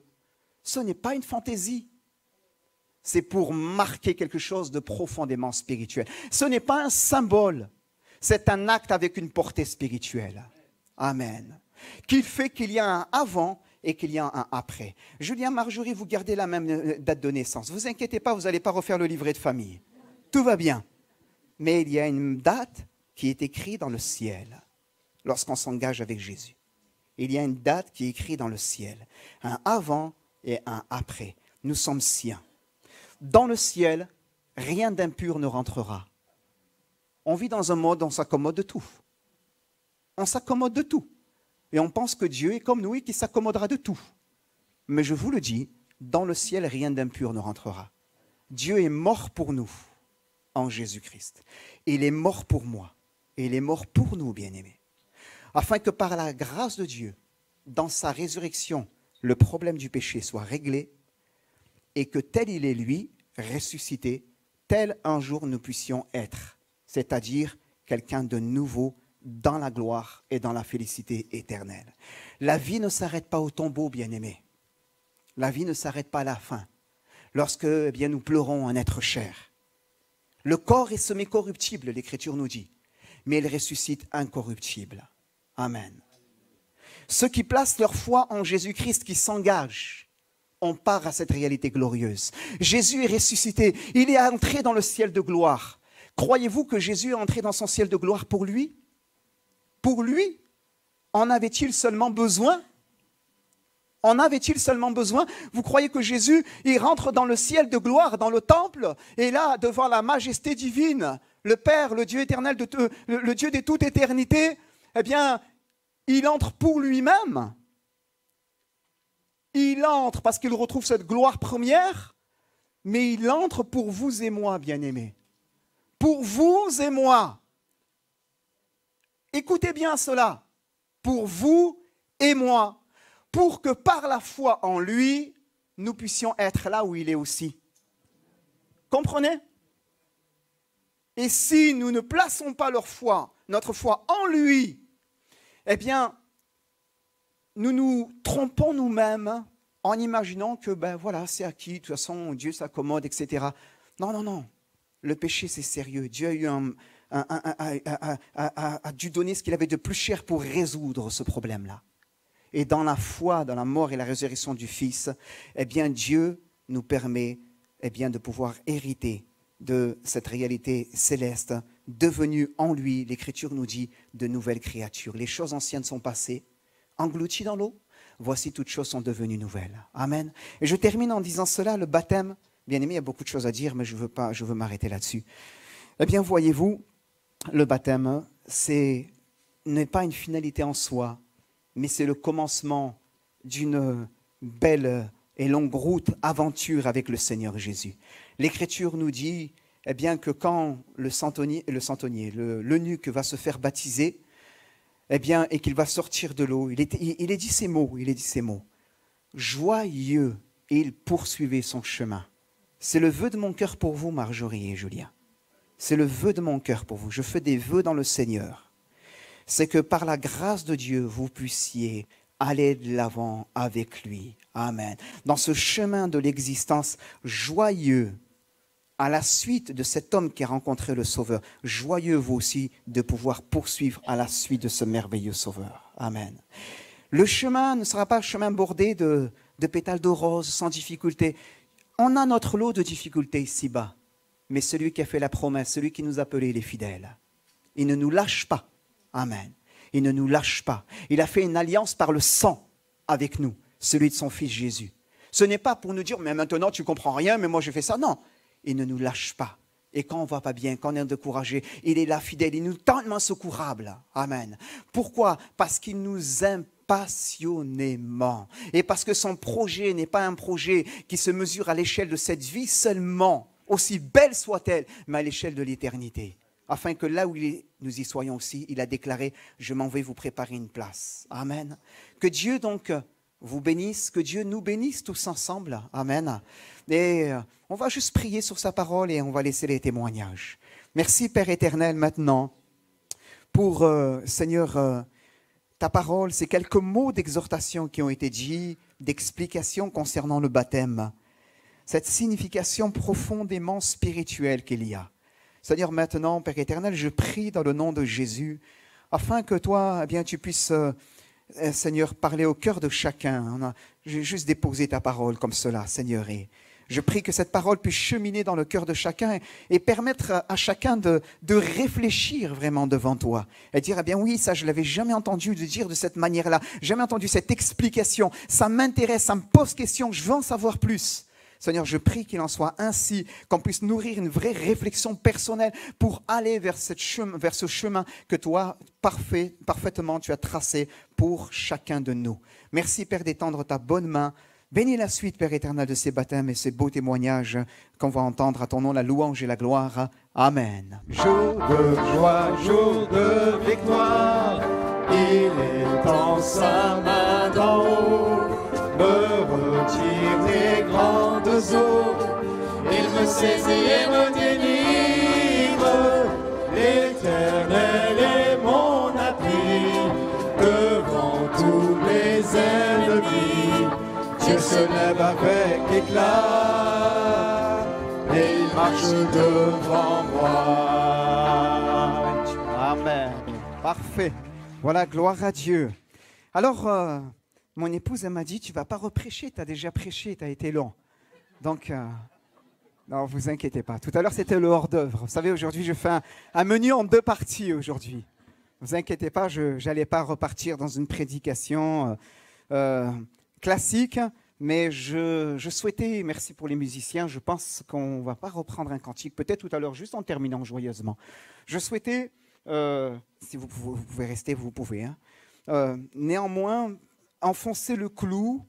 ce n'est pas une fantaisie. C'est pour marquer quelque chose de profondément spirituel. Ce n'est pas un symbole, c'est un acte avec une portée spirituelle. Amen. Qui fait qu'il y a un avant et qu'il y a un après. Julien, Marjorie, vous gardez la même date de naissance. Ne vous inquiétez pas, vous n'allez pas refaire le livret de famille. Tout va bien. Mais il y a une date qui est écrite dans le ciel lorsqu'on s'engage avec Jésus. Il y a une date qui est écrite dans le ciel. Un avant et un après. Nous sommes siens. Dans le ciel, rien d'impur ne rentrera. On vit dans un monde où on s'accommode de tout. On s'accommode de tout. Et on pense que Dieu est comme nous et qu'il s'accommodera de tout. Mais je vous le dis, dans le ciel, rien d'impur ne rentrera. Dieu est mort pour nous en Jésus-Christ. Il est mort pour moi. Et il est mort pour nous, bien-aimés. Afin que par la grâce de Dieu, dans sa résurrection, le problème du péché soit réglé et que tel il est lui, ressuscité, tel un jour nous puissions être. C'est-à-dire quelqu'un de nouveau dans la gloire et dans la félicité éternelle. La vie ne s'arrête pas au tombeau, bien-aimés. La vie ne s'arrête pas à la fin, lorsque nous pleurons un être cher. Le corps est semé corruptible, l'Écriture nous dit, mais il ressuscite incorruptible. Amen. Ceux qui placent leur foi en Jésus-Christ, qui s'engagent, on part à cette réalité glorieuse. Jésus est ressuscité, il est entré dans le ciel de gloire. Croyez-vous que Jésus est entré dans son ciel de gloire pour lui? Pour lui, en avait-il seulement besoin? En avait-il seulement besoin? Vous croyez que Jésus, il rentre dans le ciel de gloire, dans le temple, et là, devant la majesté divine, le Père, le Dieu éternel, le Dieu de toute éternité, eh bien, il entre pour lui-même. Il entre parce qu'il retrouve cette gloire première, mais il entre pour vous et moi, bien-aimés. Pour vous et moi. Écoutez bien cela, pour vous et moi, pour que par la foi en lui, nous puissions être là où il est aussi. Comprenez? Et si nous ne plaçons pas notre foi en lui, eh bien, nous nous trompons nous-mêmes en imaginant que, voilà, c'est acquis, de toute façon, Dieu s'accommode, etc. Non, non, non. Le péché, c'est sérieux. Dieu a eu a dû donner ce qu'il avait de plus cher pour résoudre ce problème-là. Et dans la foi, dans la mort et la résurrection du Fils, eh bien Dieu nous permet eh bien, de pouvoir hériter de cette réalité céleste, devenue en lui, l'Écriture nous dit, de nouvelles créatures. Les choses anciennes sont passées, englouties dans l'eau. Voici toutes choses sont devenues nouvelles. Amen. Et je termine en disant cela, le baptême, bien aimé, il y a beaucoup de choses à dire, mais je veux m'arrêter là-dessus. Eh bien, voyez-vous, le baptême, n'est pas une finalité en soi, mais c'est le commencement d'une belle et longue route, aventure avec le Seigneur Jésus. L'Écriture nous dit eh bien, que quand l'eunuque va se faire baptiser, eh bien, et qu'il va sortir de l'eau, il est dit ces mots, joyeux, il poursuivait son chemin. C'est le vœu de mon cœur pour vous, Marjorie et Julien. C'est le vœu de mon cœur pour vous. Je fais des vœux dans le Seigneur. C'est que par la grâce de Dieu, vous puissiez aller de l'avant avec lui. Amen. Dans ce chemin de l'existence joyeux, à la suite de cet homme qui a rencontré le Sauveur, joyeux vous aussi de pouvoir poursuivre à la suite de ce merveilleux Sauveur. Amen. Le chemin ne sera pas un chemin bordé de pétales de rose, sans difficulté. On a notre lot de difficultés ici-bas, mais celui qui a fait la promesse, celui qui nous a appelés les fidèles, il ne nous lâche pas. Amen. Il ne nous lâche pas. Il a fait une alliance par le sang avec nous, celui de son Fils Jésus. Ce n'est pas pour nous dire, mais maintenant tu ne comprends rien, mais moi je fais ça. Non, il ne nous lâche pas. Et quand on ne va pas bien, quand on est découragé, il est là fidèle, il nous tend tellement secourable. Amen. Pourquoi? Parce qu'il nous aime passionnément. Et parce que son projet n'est pas un projet qui se mesure à l'échelle de cette vie seulement, aussi belle soit-elle, mais à l'échelle de l'éternité. Afin que là où nous y soyons aussi, il a déclaré, je m'en vais vous préparer une place. Amen. Que Dieu donc vous bénisse, que Dieu nous bénisse tous ensemble. Amen. Et on va juste prier sur sa parole et on va laisser les témoignages. Merci Père éternel maintenant pour, Seigneur, ta parole, ces quelques mots d'exhortation qui ont été dits, d'explication concernant le baptême. Cette signification profondément spirituelle qu'il y a. Seigneur, maintenant, Père éternel, je prie dans le nom de Jésus, afin que toi, eh bien, tu puisses, Seigneur, parler au cœur de chacun. J'ai juste déposé ta parole comme cela, Seigneur. Et je prie que cette parole puisse cheminer dans le cœur de chacun et permettre à chacun de réfléchir vraiment devant toi. Et dire, eh bien oui, ça, je ne l'avais jamais entendu de dire de cette manière-là. Jamais entendu cette explication. Ça m'intéresse, ça me pose question, je veux en savoir plus. Seigneur, je prie qu'il en soit ainsi, qu'on puisse nourrir une vraie réflexion personnelle pour aller vers ce chemin que toi, parfaitement, tu as tracé pour chacun de nous. Merci, Père, d'étendre ta bonne main. Bénis la suite, Père éternel, de ces baptêmes et ces beaux témoignages qu'on va entendre à ton nom, la louange et la gloire. Amen. Jour de joie, jour de victoire, il est en sa main d'en haut. Me retire des grandes eaux, il me saisit et me délivre. L'Éternel est mon appui, devant tous mes ennemis. Dieu se lève avec éclat, et il marche devant moi. Amen. Parfait. Voilà, gloire à Dieu. Alors, mon épouse, elle m'a dit, tu ne vas pas reprêcher, tu as déjà prêché, tu as été long. Donc, non, vous inquiétez pas. Tout à l'heure, c'était le hors-d'œuvre. Vous savez, aujourd'hui, je fais un menu en 2 parties aujourd'hui. Ne vous inquiétez pas, je n'allais pas repartir dans une prédication classique, mais je souhaitais, merci pour les musiciens, je pense qu'on ne va pas reprendre un cantique, peut-être tout à l'heure, juste en terminant joyeusement. Je souhaitais, si vous pouvez rester, vous pouvez, hein, néanmoins, enfoncer le clou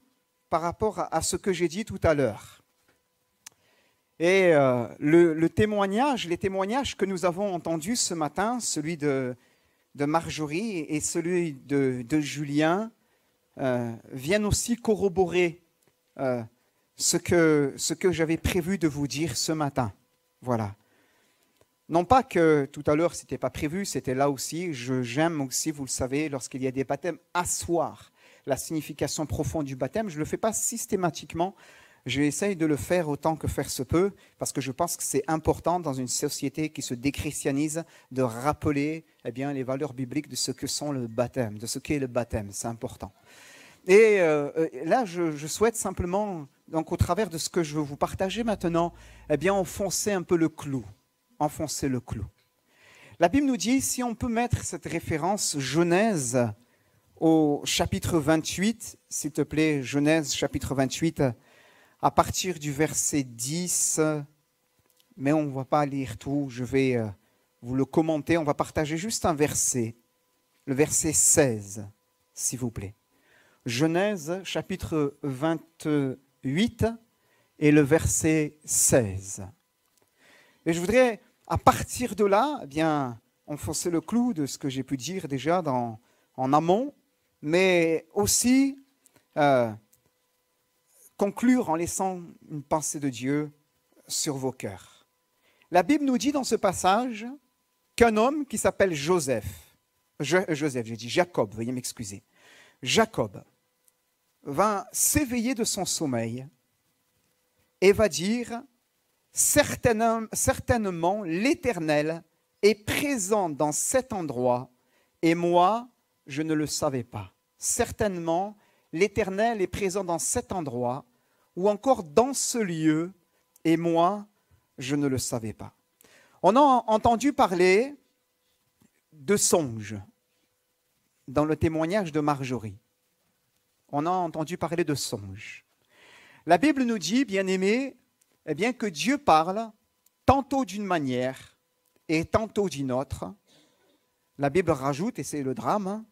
par rapport à ce que j'ai dit tout à l'heure. Et les témoignages que nous avons entendus ce matin, celui de Marjorie et celui de Julien, viennent aussi corroborer ce que j'avais prévu de vous dire ce matin. Voilà. Non pas que tout à l'heure, ce n'était pas prévu, c'était là aussi. J'aime aussi, vous le savez, lorsqu'il y a des baptêmes, asseoir la signification profonde du baptême. Je ne le fais pas systématiquement. J'essaye de le faire autant que faire se peut, parce que je pense que c'est important dans une société qui se déchristianise de rappeler eh bien, les valeurs bibliques de ce que sont le baptême, de ce qu'est le baptême. C'est important. Et là, je souhaite simplement donc au travers de ce que je veux vous partager maintenant, eh bien, enfoncer un peu le clou. Enfoncer le clou. La Bible nous dit, si on peut mettre cette référence Genèse au chapitre 28, s'il te plaît, Genèse chapitre 28, à partir du verset 10, mais on ne va pas lire tout, je vais vous le commenter, on va partager juste un verset, le verset 16, s'il vous plaît. Genèse chapitre 28 et le verset 16. Et je voudrais, à partir de là, eh bien, enfoncer le clou de ce que j'ai pu dire déjà en amont, mais aussi conclure en laissant une pensée de Dieu sur vos cœurs. La Bible nous dit dans ce passage qu'un homme qui s'appelle Jacob, veuillez m'excuser, Jacob va s'éveiller de son sommeil et va dire « Certainement l'Éternel est présent dans cet endroit et moi, je ne le savais pas. Certainement l'Éternel est présent dans cet endroit ou encore dans ce lieu et moi, je ne le savais pas. » On a entendu parler de songes dans le témoignage de Marjorie. On a entendu parler de songes. La Bible nous dit, bien-aimés, eh bien, que Dieu parle tantôt d'une manière et tantôt d'une autre. La Bible rajoute, et c'est le drame,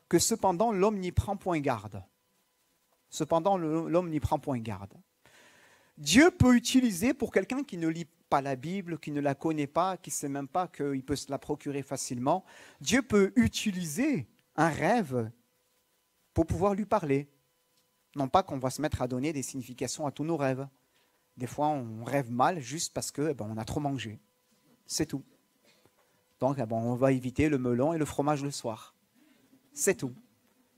que cependant l'homme n'y prend point garde. Cependant l'homme n'y prend point garde. Dieu peut utiliser pour quelqu'un qui ne lit pas la Bible, qui ne la connaît pas, qui ne sait même pas qu'il peut se la procurer facilement, Dieu peut utiliser un rêve pour pouvoir lui parler. Non pas qu'on va se mettre à donner des significations à tous nos rêves. Des fois, on rêve mal juste parce que on a trop mangé. C'est tout. Donc, on va éviter le melon et le fromage le soir. C'est tout.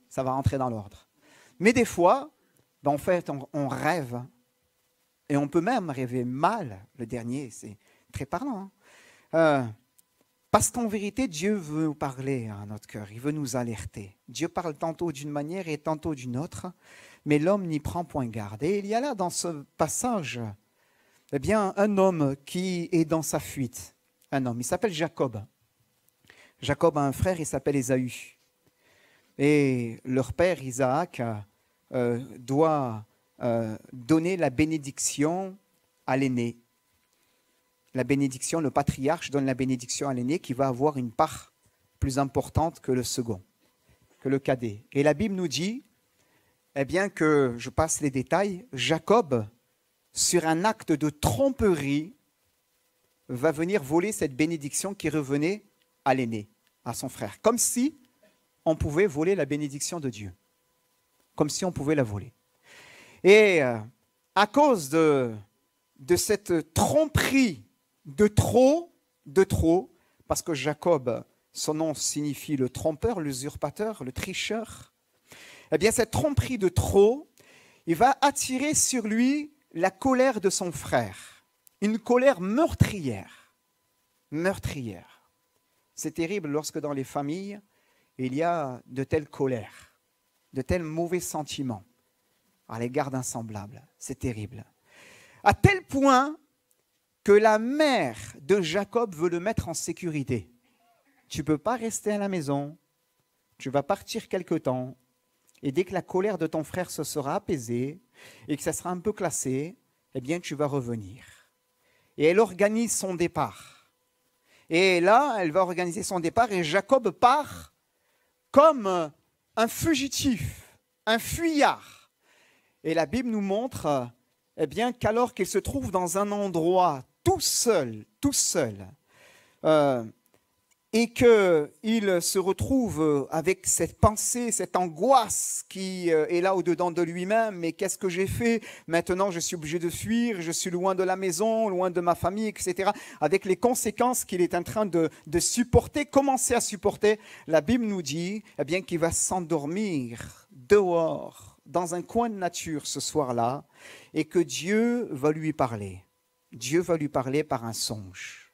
Ça va rentrer dans l'ordre. Mais des fois, en fait, on rêve. Et on peut même rêver mal. Le dernier, c'est très parlant. Parce qu'en vérité, Dieu veut nous parler à notre cœur. Il veut nous alerter. Dieu parle tantôt d'une manière et tantôt d'une autre. Mais l'homme n'y prend point garde. Et il y a là, dans ce passage, eh bien, un homme qui est dans sa fuite. Un homme, il s'appelle Jacob. Jacob a un frère, il s'appelle Ésaü. Et leur père, Isaac, doit donner la bénédiction à l'aîné. La bénédiction, le patriarche donne la bénédiction à l'aîné qui va avoir une part plus importante que le second, que le cadet. Et la Bible nous dit, eh bien que, je passe les détails, Jacob, sur un acte de tromperie, va venir voler cette bénédiction qui revenait à l'aîné, à son frère. Comme si on pouvait voler la bénédiction de Dieu. Comme si on pouvait la voler. Et à cause de cette tromperie de trop, parce que Jacob, son nom signifie le trompeur, l'usurpateur, le tricheur, eh bien cette tromperie de trop, il va attirer sur lui la colère de son frère, une colère meurtrière. Meurtrière. C'est terrible lorsque dans les familles, il y a de telles colères, de tels mauvais sentiments à l'égard d'un semblable. C'est terrible. À tel point que la mère de Jacob veut le mettre en sécurité. Tu ne peux pas rester à la maison, tu vas partir quelque temps, et dès que la colère de ton frère se sera apaisée, et que ça sera un peu classé, eh bien tu vas revenir. Et elle organise son départ. Et là, elle va organiser son départ, et Jacob part comme un fugitif, un fuyard. Et la Bible nous montre eh bien, qu'alors qu'il se trouve dans un endroit tout seul, et qu'il se retrouve avec cette pensée, cette angoisse qui est là au-dedans de lui-même, mais qu'est-ce que j'ai fait? Maintenant, je suis obligé de fuir, je suis loin de la maison, loin de ma famille, etc. Avec les conséquences qu'il est en train de supporter, commencer à supporter, la Bible nous dit eh bien, qu'il va s'endormir dehors, dans un coin de nature ce soir-là, et que Dieu va lui parler. Dieu va lui parler par un songe.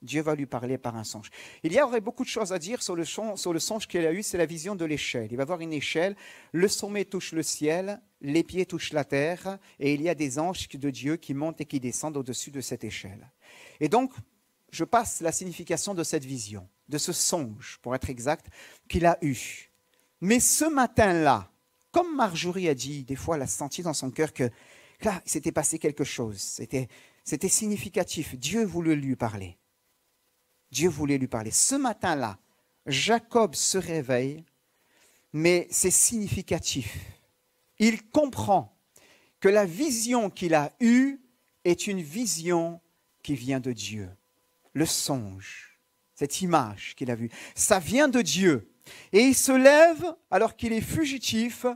Dieu va lui parler par un songe. Il y aurait beaucoup de choses à dire sur le songe qu'il a eu, c'est la vision de l'échelle. Il va voir une échelle, le sommet touche le ciel, les pieds touchent la terre, et il y a des anges de Dieu qui montent et qui descendent au-dessus de cette échelle. Et donc, je passe la signification de cette vision, de ce songe, pour être exact, qu'il a eu. Mais ce matin-là, comme Marjorie a dit, des fois elle a senti dans son cœur que là, il s'était passé quelque chose, c'était significatif, Dieu voulait lui parler. Dieu voulait lui parler. Ce matin-là, Jacob se réveille, mais c'est significatif. Il comprend que la vision qu'il a eue est une vision qui vient de Dieu. Le songe, cette image qu'il a vue, ça vient de Dieu. Et il se lève alors qu'il est fugitif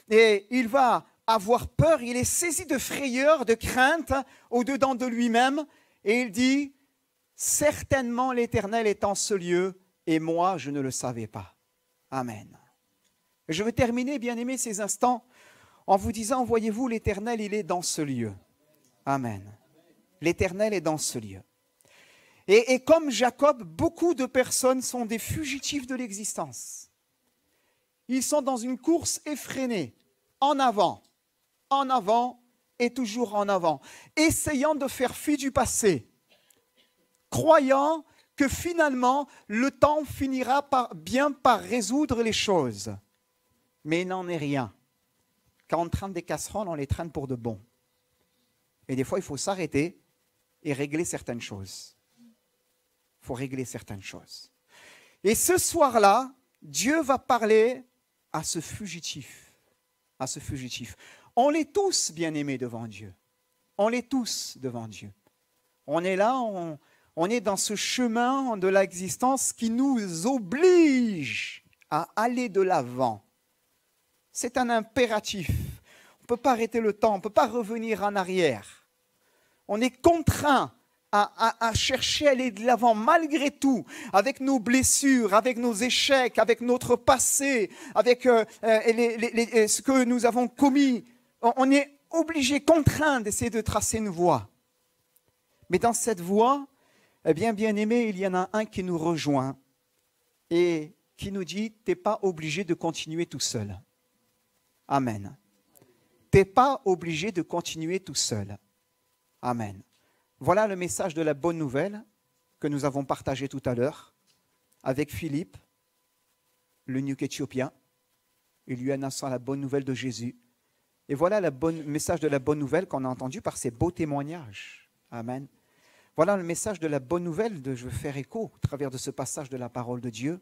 et il va avoir peur, il est saisi de frayeur, de crainte au-dedans de lui-même et il dit « Certainement l'Éternel est en ce lieu et moi je ne le savais pas. » Amen. Et je veux terminer, bien-aimés, ces instants en vous disant, voyez-vous, l'Éternel, il est dans ce lieu. Amen. L'Éternel est dans ce lieu. Et comme Jacob, beaucoup de personnes sont des fugitifs de l'existence. Ils sont dans une course effrénée, en avant et toujours en avant, essayant de faire fi du passé, croyant que finalement, le temps finira bien par résoudre les choses. Mais il n'en est rien. Quand on traîne des casseroles, on les traîne pour de bon. Et des fois, il faut s'arrêter et régler certaines choses. Il faut régler certaines choses. Et ce soir-là, Dieu va parler à ce fugitif. À ce fugitif. On est tous bien-aimés devant Dieu. On est tous devant Dieu. On est là, on est dans ce chemin de l'existence qui nous oblige à aller de l'avant. C'est un impératif. On ne peut pas arrêter le temps, on ne peut pas revenir en arrière. On est contraint à chercher à aller de l'avant malgré tout, avec nos blessures, avec nos échecs, avec notre passé, avec ce que nous avons commis. On est obligé, contraint d'essayer de tracer une voie. Mais dans cette voie, eh bien aimé, il y en a un qui nous rejoint et qui nous dit, tu n'es pas obligé de continuer tout seul. Amen. Tu n'es pas obligé de continuer tout seul. Amen. Voilà le message de la bonne nouvelle que nous avons partagé tout à l'heure avec Philippe, l'eunuque éthiopien, il lui annonçant la bonne nouvelle de Jésus. Et voilà le message de la bonne nouvelle qu'on a entendu par ces beaux témoignages. Amen. Voilà le message de la bonne nouvelle je veux faire écho au travers de ce passage de la parole de Dieu.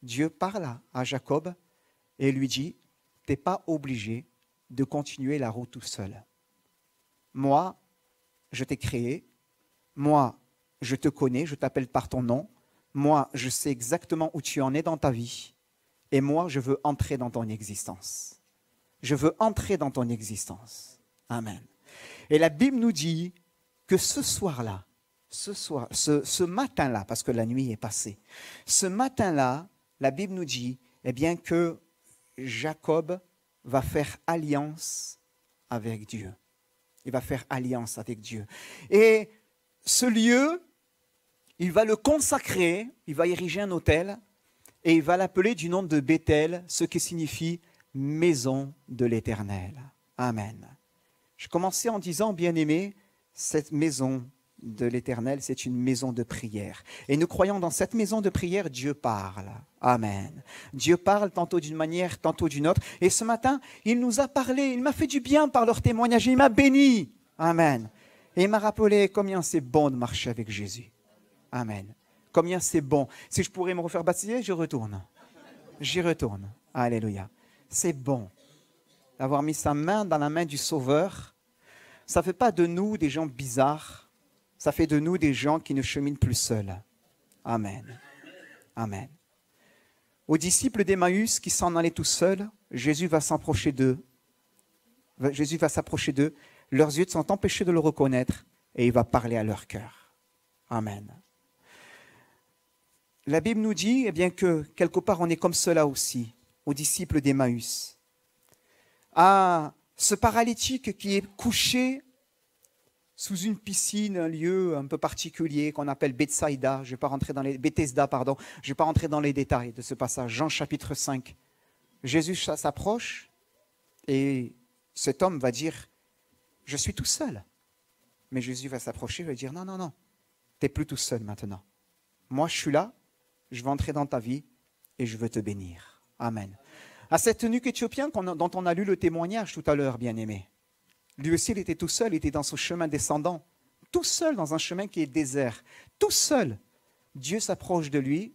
Dieu parle à Jacob et lui dit, tu n'es pas obligé de continuer la route tout seul. Moi, je t'ai créé. Moi, je te connais, je t'appelle par ton nom. Moi, je sais exactement où tu en es dans ta vie. Et moi, je veux entrer dans ton existence. Je veux entrer dans ton existence. Amen. Et la Bible nous dit que ce soir-là, ce matin-là, parce que la nuit est passée, ce matin-là, la Bible nous dit eh bien, que Jacob va faire alliance avec Dieu. Il va faire alliance avec Dieu. Et ce lieu, il va le consacrer, il va ériger un autel et il va l'appeler du nom de Bethel, ce qui signifie maison de l'Éternel. Amen. Je commençais en disant, bien-aimé, cette maison de l'Éternel, c'est une maison de prière. Et nous croyons dans cette maison de prière, Dieu parle. Amen. Dieu parle tantôt d'une manière, tantôt d'une autre. Et ce matin, il nous a parlé, il m'a fait du bien par leur témoignage, il m'a béni. Amen. Et il m'a rappelé combien c'est bon de marcher avec Jésus. Amen. Combien c'est bon. Si je pourrais me refaire baptiser, je retourne. J'y retourne. Alléluia. C'est bon d'avoir mis sa main dans la main du Sauveur. Ça ne fait pas de nous des gens bizarres. Ça fait de nous des gens qui ne cheminent plus seuls. Amen. Amen. Aux disciples d'Emmaüs qui s'en allaient tout seuls, Jésus va s'approcher d'eux. Jésus va s'approcher d'eux. Leurs yeux sont empêchés de le reconnaître et il va parler à leur cœur. Amen. La Bible nous dit eh bien, que quelque part on est comme cela aussi, aux disciples d'Emmaüs. À ce paralytique qui est couché sous une piscine, un lieu un peu particulier qu'on appelle Bethsaïda. Je vais pas rentrer dans les Bethesda, pardon. Je ne vais pas rentrer dans les détails de ce passage. Jean chapitre 5. Jésus s'approche et cet homme va dire, je suis tout seul. Mais Jésus va s'approcher et va dire, non, non, non, tu n'es plus tout seul maintenant. Moi, je suis là, je vais entrer dans ta vie et je veux te bénir. Amen. À cet eunuque éthiopien dont on a lu le témoignage tout à l'heure, bien-aimé, lui aussi, il était tout seul, il était dans son chemin descendant, tout seul dans un chemin qui est désert, tout seul. Dieu s'approche de lui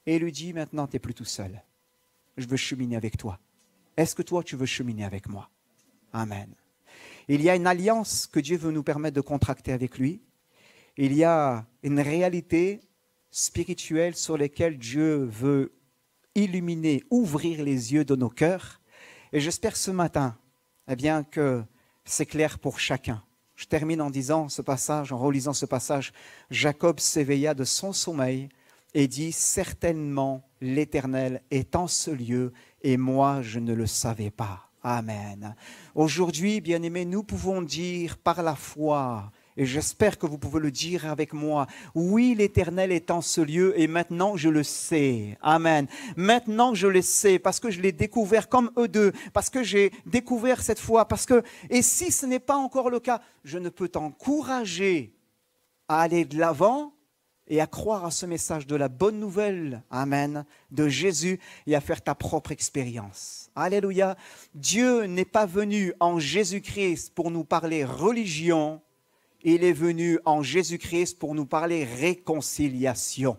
et lui dit, maintenant, tu n'es plus tout seul. Je veux cheminer avec toi. Est-ce que toi, tu veux cheminer avec moi? Amen. Il y a une alliance que Dieu veut nous permettre de contracter avec lui. Il y a une réalité spirituelle sur laquelle Dieu veut illuminer, ouvrir les yeux de nos cœurs. Et j'espère ce matin, eh bien, que c'est clair pour chacun. Je termine en disant ce passage, en relisant ce passage. Jacob s'éveilla de son sommeil et dit, certainement l'Éternel est en ce lieu et moi je ne le savais pas. Amen. Aujourd'hui, bien-aimés, nous pouvons dire par la foi, et j'espère que vous pouvez le dire avec moi, oui, l'Éternel est en ce lieu et maintenant je le sais. Amen. Maintenant je le sais parce que je l'ai découvert comme eux deux, parce que j'ai découvert cette foi, parce que, et si ce n'est pas encore le cas, je ne peux t'encourager à aller de l'avant et à croire à ce message de la bonne nouvelle, amen, de Jésus et à faire ta propre expérience. Alléluia. Dieu n'est pas venu en Jésus-Christ pour nous parler religion, il est venu en Jésus-Christ pour nous parler réconciliation.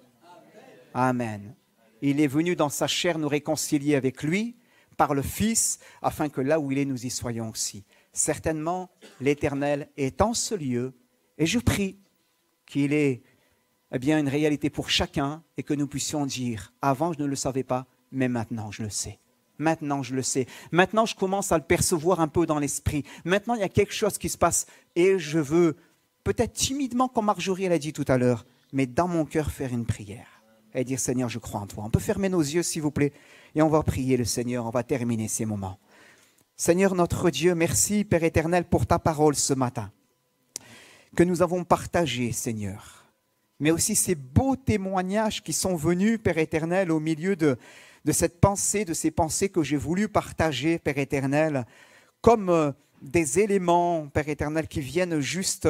Amen. Il est venu dans sa chair nous réconcilier avec lui par le Fils, afin que là où il est, nous y soyons aussi. Certainement, l'Éternel est en ce lieu et je prie qu'il ait bien une réalité pour chacun et que nous puissions dire, avant je ne le savais pas, mais maintenant je le sais. Maintenant je le sais. Maintenant je commence à le percevoir un peu dans l'esprit. Maintenant il y a quelque chose qui se passe et je veux, peut-être timidement comme Marjorie elle a dit tout à l'heure, mais dans mon cœur faire une prière et dire Seigneur je crois en toi. On peut fermer nos yeux s'il vous plaît et on va prier le Seigneur, on va terminer ces moments. Seigneur notre Dieu, merci Père éternel pour ta parole ce matin que nous avons partagé Seigneur. Mais aussi ces beaux témoignages qui sont venus, Père éternel, au milieu de cette pensée, de ces pensées que j'ai voulu partager, Père éternel, comme des éléments, Père éternel, qui viennent juste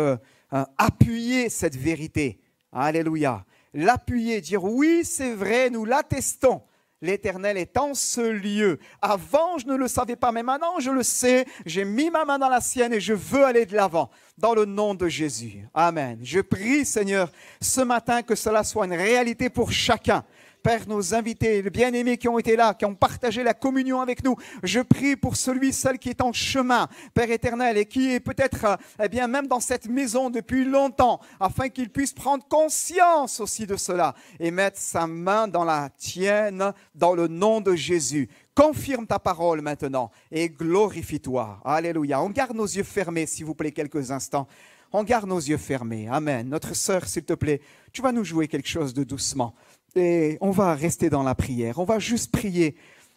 appuyer cette vérité. Alléluia. L'appuyer, dire oui, c'est vrai, nous l'attestons. L'Éternel est en ce lieu. Avant, je ne le savais pas, mais maintenant, je le sais. J'ai mis ma main dans la sienne et je veux aller de l'avant. Dans le nom de Jésus. Amen. Je prie, Seigneur, ce matin que cela soit une réalité pour chacun. Père, nos invités, les bien-aimés qui ont été là, qui ont partagé la communion avec nous, je prie pour celui, celle qui est en chemin, Père éternel, et qui est peut-être, eh bien, même dans cette maison depuis longtemps, afin qu'il puisse prendre conscience aussi de cela et mettre sa main dans la tienne, dans le nom de Jésus. Confirme ta parole maintenant et glorifie-toi. Alléluia. On garde nos yeux fermés, s'il vous plaît, quelques instants. On garde nos yeux fermés. Amen. Notre sœur, s'il te plaît, tu vas nous jouer quelque chose de doucement. Et on va rester dans la prière. On va juste prier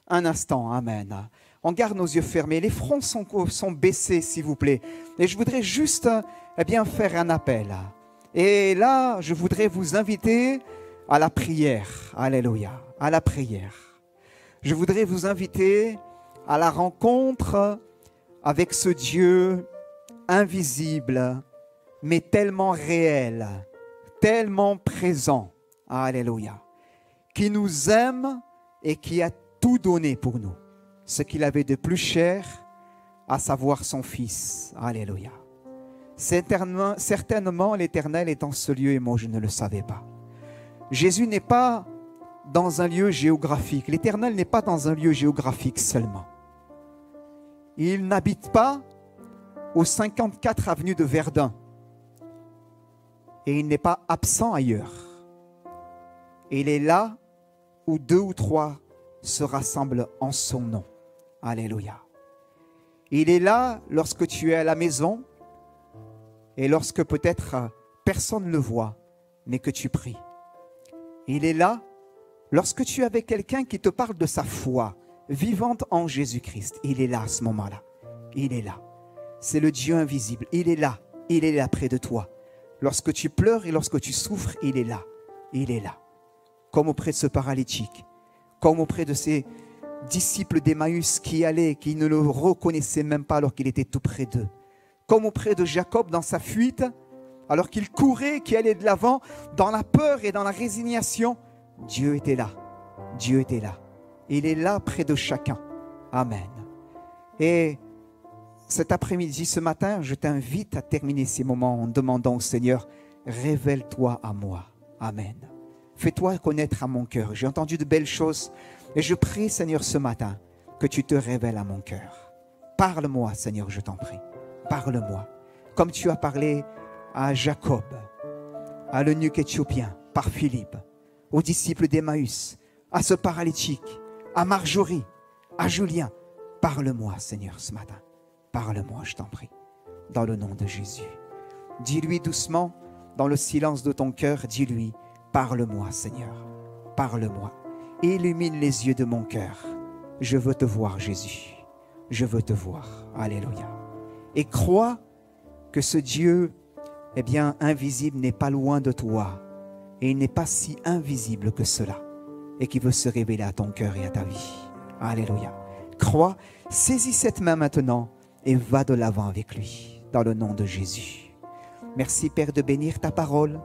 un instant. Amen. On garde nos yeux fermés. Les fronts sont baissés, s'il vous plaît. Et je voudrais juste bien, faire un appel. Et là, je voudrais vous inviter à la prière. Alléluia. À la prière. Je voudrais vous inviter à la rencontre avec ce Dieu invisible, mais tellement réel, tellement présent. Alléluia. Qui nous aime et qui a tout donné pour nous. Ce qu'il avait de plus cher, à savoir son Fils. Alléluia. Certainement, l'Éternel est en ce lieu et moi je ne le savais pas. Jésus n'est pas dans un lieu géographique. L'Éternel n'est pas dans un lieu géographique seulement. Il n'habite pas au 54 avenue de Verdun. Et il n'est pas absent ailleurs. Il est là où 2 ou 3 se rassemblent en son nom. Alléluia. Il est là lorsque tu es à la maison et lorsque peut-être personne ne le voit, mais que tu pries. Il est là lorsque tu es avec quelqu'un qui te parle de sa foi vivante en Jésus-Christ. Il est là à ce moment-là. Il est là. C'est le Dieu invisible. Il est là il est là près de toi. Lorsque tu pleures et lorsque tu souffres, il est là. Il est là. Comme auprès de ce paralytique, comme auprès de ces disciples d'Emmaüs qui allaient, qui ne le reconnaissaient même pas alors qu'il était tout près d'eux. Comme auprès de Jacob dans sa fuite, alors qu'il courait, qu'il allait de l'avant, dans la peur et dans la résignation, Dieu était là. Dieu était là. Il est là près de chacun. Amen. Et cet après-midi, ce matin, je t'invite à terminer ces moments en demandant au Seigneur, révèle-toi à moi. Amen. Fais-toi connaître à mon cœur. J'ai entendu de belles choses et je prie, Seigneur, ce matin, que tu te révèles à mon cœur. Parle-moi, Seigneur, je t'en prie. Parle-moi. Comme tu as parlé à Jacob, à l'eunuque éthiopien, par Philippe, aux disciples d'Emmaüs, à ce paralytique, à Marjorie, à Julien. Parle-moi, Seigneur, ce matin. Parle-moi, je t'en prie, dans le nom de Jésus. Dis-lui doucement, dans le silence de ton cœur, dis-lui, parle-moi, Seigneur, parle-moi. Illumine les yeux de mon cœur. Je veux te voir, Jésus. Je veux te voir. Alléluia. Et crois que ce Dieu, eh bien, invisible n'est pas loin de toi. Et il n'est pas si invisible que cela. Et qui veut se révéler à ton cœur et à ta vie. Alléluia. Crois, saisis cette main maintenant et va de l'avant avec lui, dans le nom de Jésus. Merci, Père, de bénir ta parole.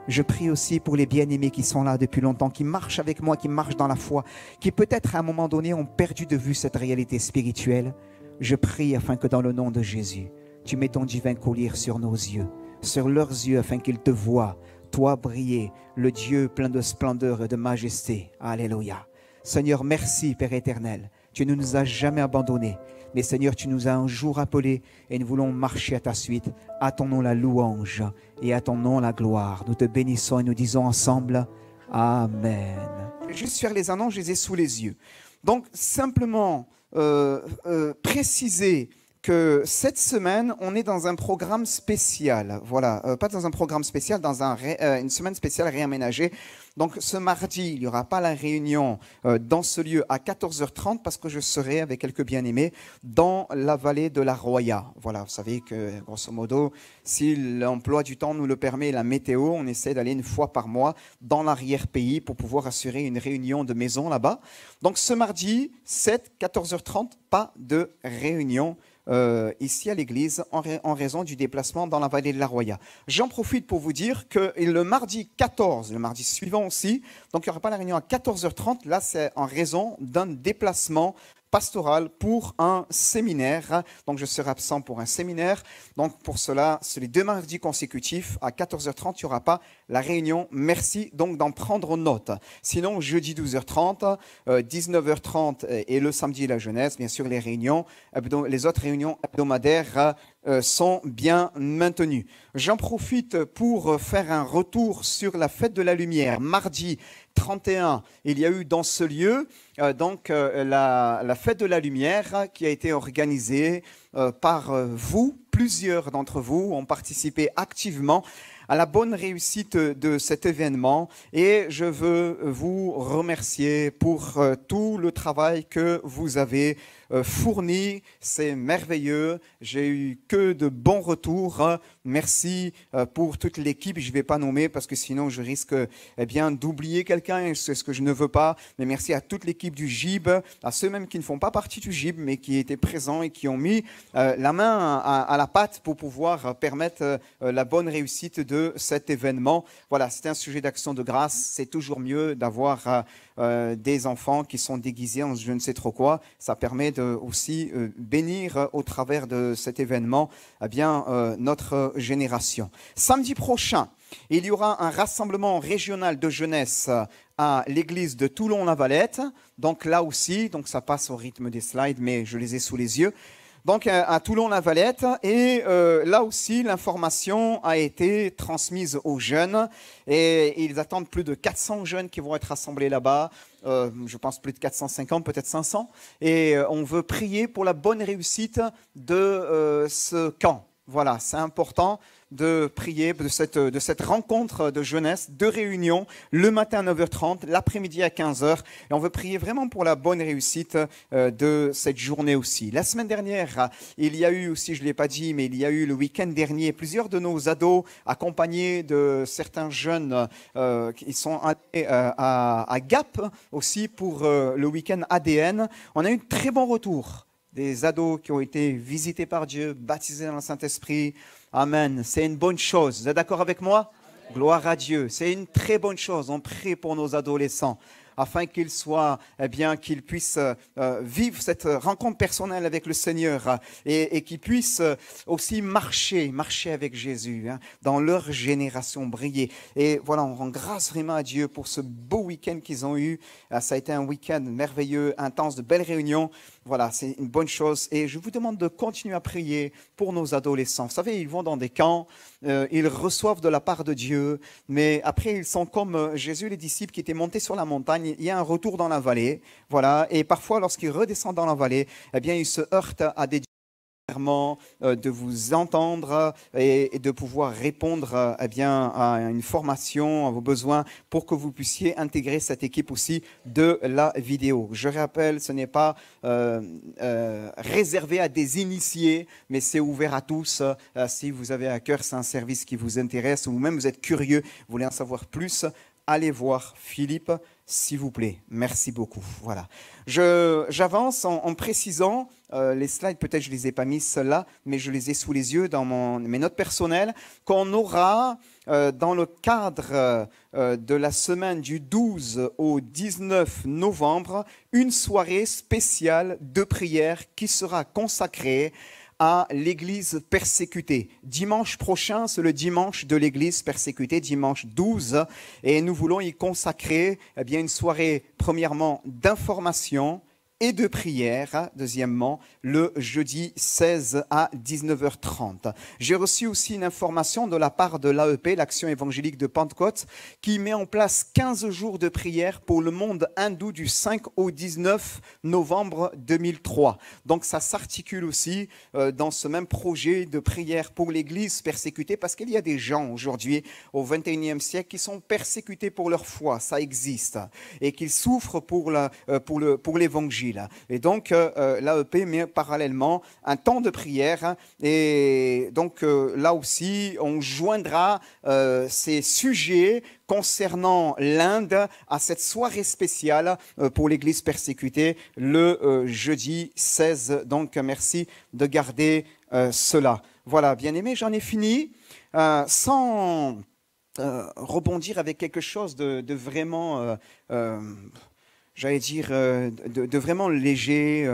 Je prie aussi pour les bien-aimés qui sont là depuis longtemps, qui marchent avec moi, qui marchent dans la foi, qui peut-être à un moment donné ont perdu de vue cette réalité spirituelle. Je prie afin que dans le nom de Jésus, tu mets ton divin collier sur nos yeux, sur leurs yeux, afin qu'ils te voient, toi briller, le Dieu plein de splendeur et de majesté. Alléluia. Seigneur, merci, Père éternel. Tu ne nous as jamais abandonnés. Mais Seigneur, tu nous as un jour appelés et nous voulons marcher à ta suite. À ton nom la louange et à ton nom la gloire. Nous te bénissons et nous disons ensemble Amen. Juste faire les annonces, je les ai sous les yeux. Donc simplement préciser que cette semaine, on est dans un programme spécial. Voilà, pas dans un programme spécial, dans une semaine spéciale réaménagée. Donc ce mardi, il n'y aura pas la réunion dans ce lieu à 14h30 parce que je serai avec quelques bien-aimés dans la vallée de la Roya. Voilà, vous savez que grosso modo, si l'emploi du temps nous le permet, la météo, on essaie d'aller une fois par mois dans l'arrière-pays pour pouvoir assurer une réunion de maison là-bas. Donc ce mardi, 7, 14h30, pas de réunion ici à l'église en raison du déplacement dans la vallée de la Roya. J'en profite pour vous dire que le mardi 14, le mardi suivant aussi, donc il n'y aura pas la réunion à 14h30, là c'est en raison d'un déplacement pastoral pour un séminaire. Donc je serai absent pour un séminaire. Donc pour cela, c'est les 2 mardis consécutifs à 14h30, il n'y aura pas la réunion. Merci donc d'en prendre note. Sinon, jeudi 12h30, 19h30 et le samedi la jeunesse, bien sûr les réunions, les autres réunions hebdomadaires sont bien maintenues. J'en profite pour faire un retour sur la fête de la lumière. Mardi 31, il y a eu dans ce lieu la fête de la lumière qui a été organisée par vous. Plusieurs d'entre vous ont participé activement à la bonne réussite de cet événement et je veux vous remercier pour tout le travail que vous avez fourni. C'est merveilleux. J'ai eu que de bons retours. Merci pour toute l'équipe. Je ne vais pas nommer parce que sinon je risque d'oublier quelqu'un et c'est ce que je ne veux pas. Mais merci à toute l'équipe du GIB, à ceux même qui ne font pas partie du GIB mais qui étaient présents et qui ont mis la main à la pâte pour pouvoir permettre la bonne réussite de cet événement. Voilà, c'est un sujet d'action de grâce. C'est toujours mieux d'avoir des enfants qui sont déguisés en je ne sais trop quoi. Ça permet de aussi bénir au travers de cet événement notre génération. Samedi prochain, il y aura un rassemblement régional de jeunesse à l'église de Toulon-la-Valette. Donc là aussi, donc ça passe au rythme des slides, mais je les ai sous les yeux. Donc à Toulon-la-Valette et là aussi l'information a été transmise aux jeunes et ils attendent plus de 400 jeunes qui vont être rassemblés là-bas, je pense plus de 450, peut-être 500 et on veut prier pour la bonne réussite de ce camp. Voilà, c'est important de prier de cette rencontre de jeunesse, de réunion, le matin à 9h30, l'après-midi à 15h. Et on veut prier vraiment pour la bonne réussite de cette journée aussi. La semaine dernière, il y a eu aussi, je ne l'ai pas dit, mais il y a eu le week-end dernier, plusieurs de nos ados accompagnés de certains jeunes qui sont allés à Gap aussi pour le week-end ADN. On a eu un très bon retour. Des ados qui ont été visités par Dieu, baptisés dans le Saint-Esprit. Amen. C'est une bonne chose. Vous êtes d'accord avec moi? Gloire à Dieu. C'est une très bonne chose. On prie pour nos adolescents afin qu'ils soient, qu'ils puissent vivre cette rencontre personnelle avec le Seigneur et qu'ils puissent aussi marcher avec Jésus dans leur génération, briller. Et voilà, on rend grâce vraiment à Dieu pour ce beau week-end qu'ils ont eu. Ça a été un week-end merveilleux, intense, de belles réunions. Voilà, c'est une bonne chose. Et je vous demande de continuer à prier pour nos adolescents. Vous savez, ils vont dans des camps, ils reçoivent de la part de Dieu, mais après, ils sont comme Jésus, les disciples qui étaient montés sur la montagne. Il y a un retour dans la vallée. Voilà, et parfois, lorsqu'ils redescendent dans la vallée, ils se heurtent à des de vous entendre et de pouvoir répondre à une formation, à vos besoins pour que vous puissiez intégrer cette équipe aussi de la vidéo. Je rappelle, ce n'est pas réservé à des initiés, mais c'est ouvert à tous. Si vous avez à cœur, c'est un service qui vous intéresse ou même vous êtes curieux, vous voulez en savoir plus, allez voir Philippe, s'il vous plaît. Merci beaucoup. Voilà. J'avance en précisant, les slides, peut-être je ne les ai pas mis ceux-là, mais je les ai sous les yeux dans mes notes personnelles, qu'on aura dans le cadre de la semaine du 12 au 19 novembre, une soirée spéciale de prière qui sera consacrée à l'Église persécutée. Dimanche prochain, c'est le dimanche de l'Église persécutée, dimanche 12, et nous voulons y consacrer une soirée, premièrement, d'information et de prière, deuxièmement, le jeudi 16 à 19h30. J'ai reçu aussi une information de la part de l'AEP, l'Action évangélique de Pentecôte, qui met en place 15 jours de prière pour le monde hindou du 5 au 19 novembre 2003. Donc ça s'articule aussi dans ce même projet de prière pour l'Église persécutée, parce qu'il y a des gens aujourd'hui, au 21e siècle, qui sont persécutés pour leur foi, ça existe, et qu'ils souffrent pour l'Évangile. Et donc, l'AEP met parallèlement un temps de prière. Et donc, là aussi, on joindra ces sujets concernant l'Inde à cette soirée spéciale pour l'Église persécutée le jeudi 16. Donc, merci de garder cela. Voilà, bien-aimés, j'en ai fini. Sans rebondir avec quelque chose de vraiment... j'allais dire, de vraiment léger,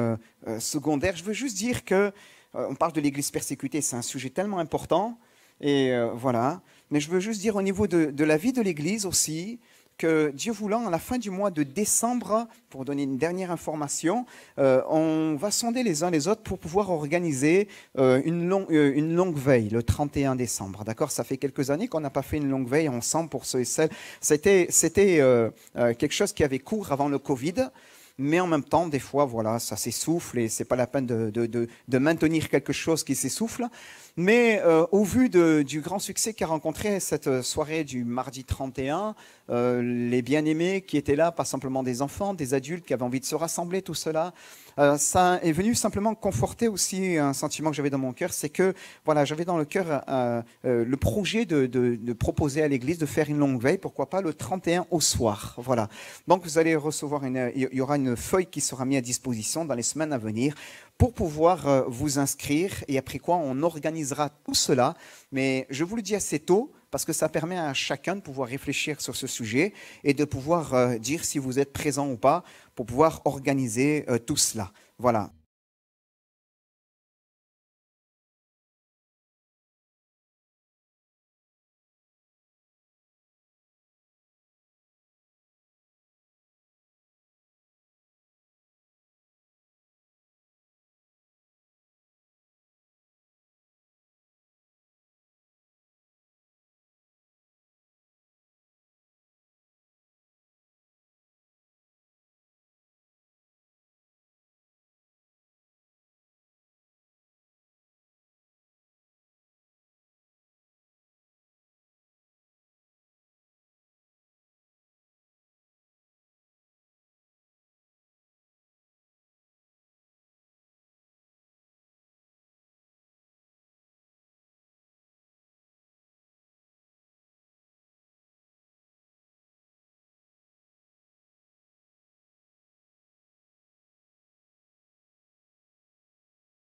secondaire. Je veux juste dire que, on parle de l'Église persécutée, c'est un sujet tellement important, et voilà. Mais je veux juste dire au niveau de la vie de l'Église aussi, que Dieu voulant, à la fin du mois de décembre, pour donner une dernière information, on va sonder les uns les autres pour pouvoir organiser une longue veille, le 31 décembre. D'accord ? Ça fait quelques années qu'on n'a pas fait une longue veille ensemble pour ceux et celles. C'était quelque chose qui avait cours avant le Covid. Mais en même temps, des fois, voilà, ça s'essouffle et ce n'est pas la peine de maintenir quelque chose qui s'essouffle. Mais au vu du grand succès qu'a rencontré cette soirée du mardi 31, les bien-aimés qui étaient là, pas simplement des enfants, des adultes qui avaient envie de se rassembler, tout cela, ça est venu simplement conforter aussi un sentiment que j'avais dans mon cœur, c'est que voilà, j'avais dans le cœur le projet de proposer à l'Église de faire une longue veille, pourquoi pas le 31 au soir. Voilà. Donc vous allez recevoir il y aura une feuille qui sera mise à disposition dans les semaines à venir pour pouvoir vous inscrire, et après quoi on organisera tout cela. Mais je vous le dis assez tôt, parce que ça permet à chacun de pouvoir réfléchir sur ce sujet et de pouvoir dire si vous êtes présent ou pas, pour pouvoir organiser tout cela. Voilà.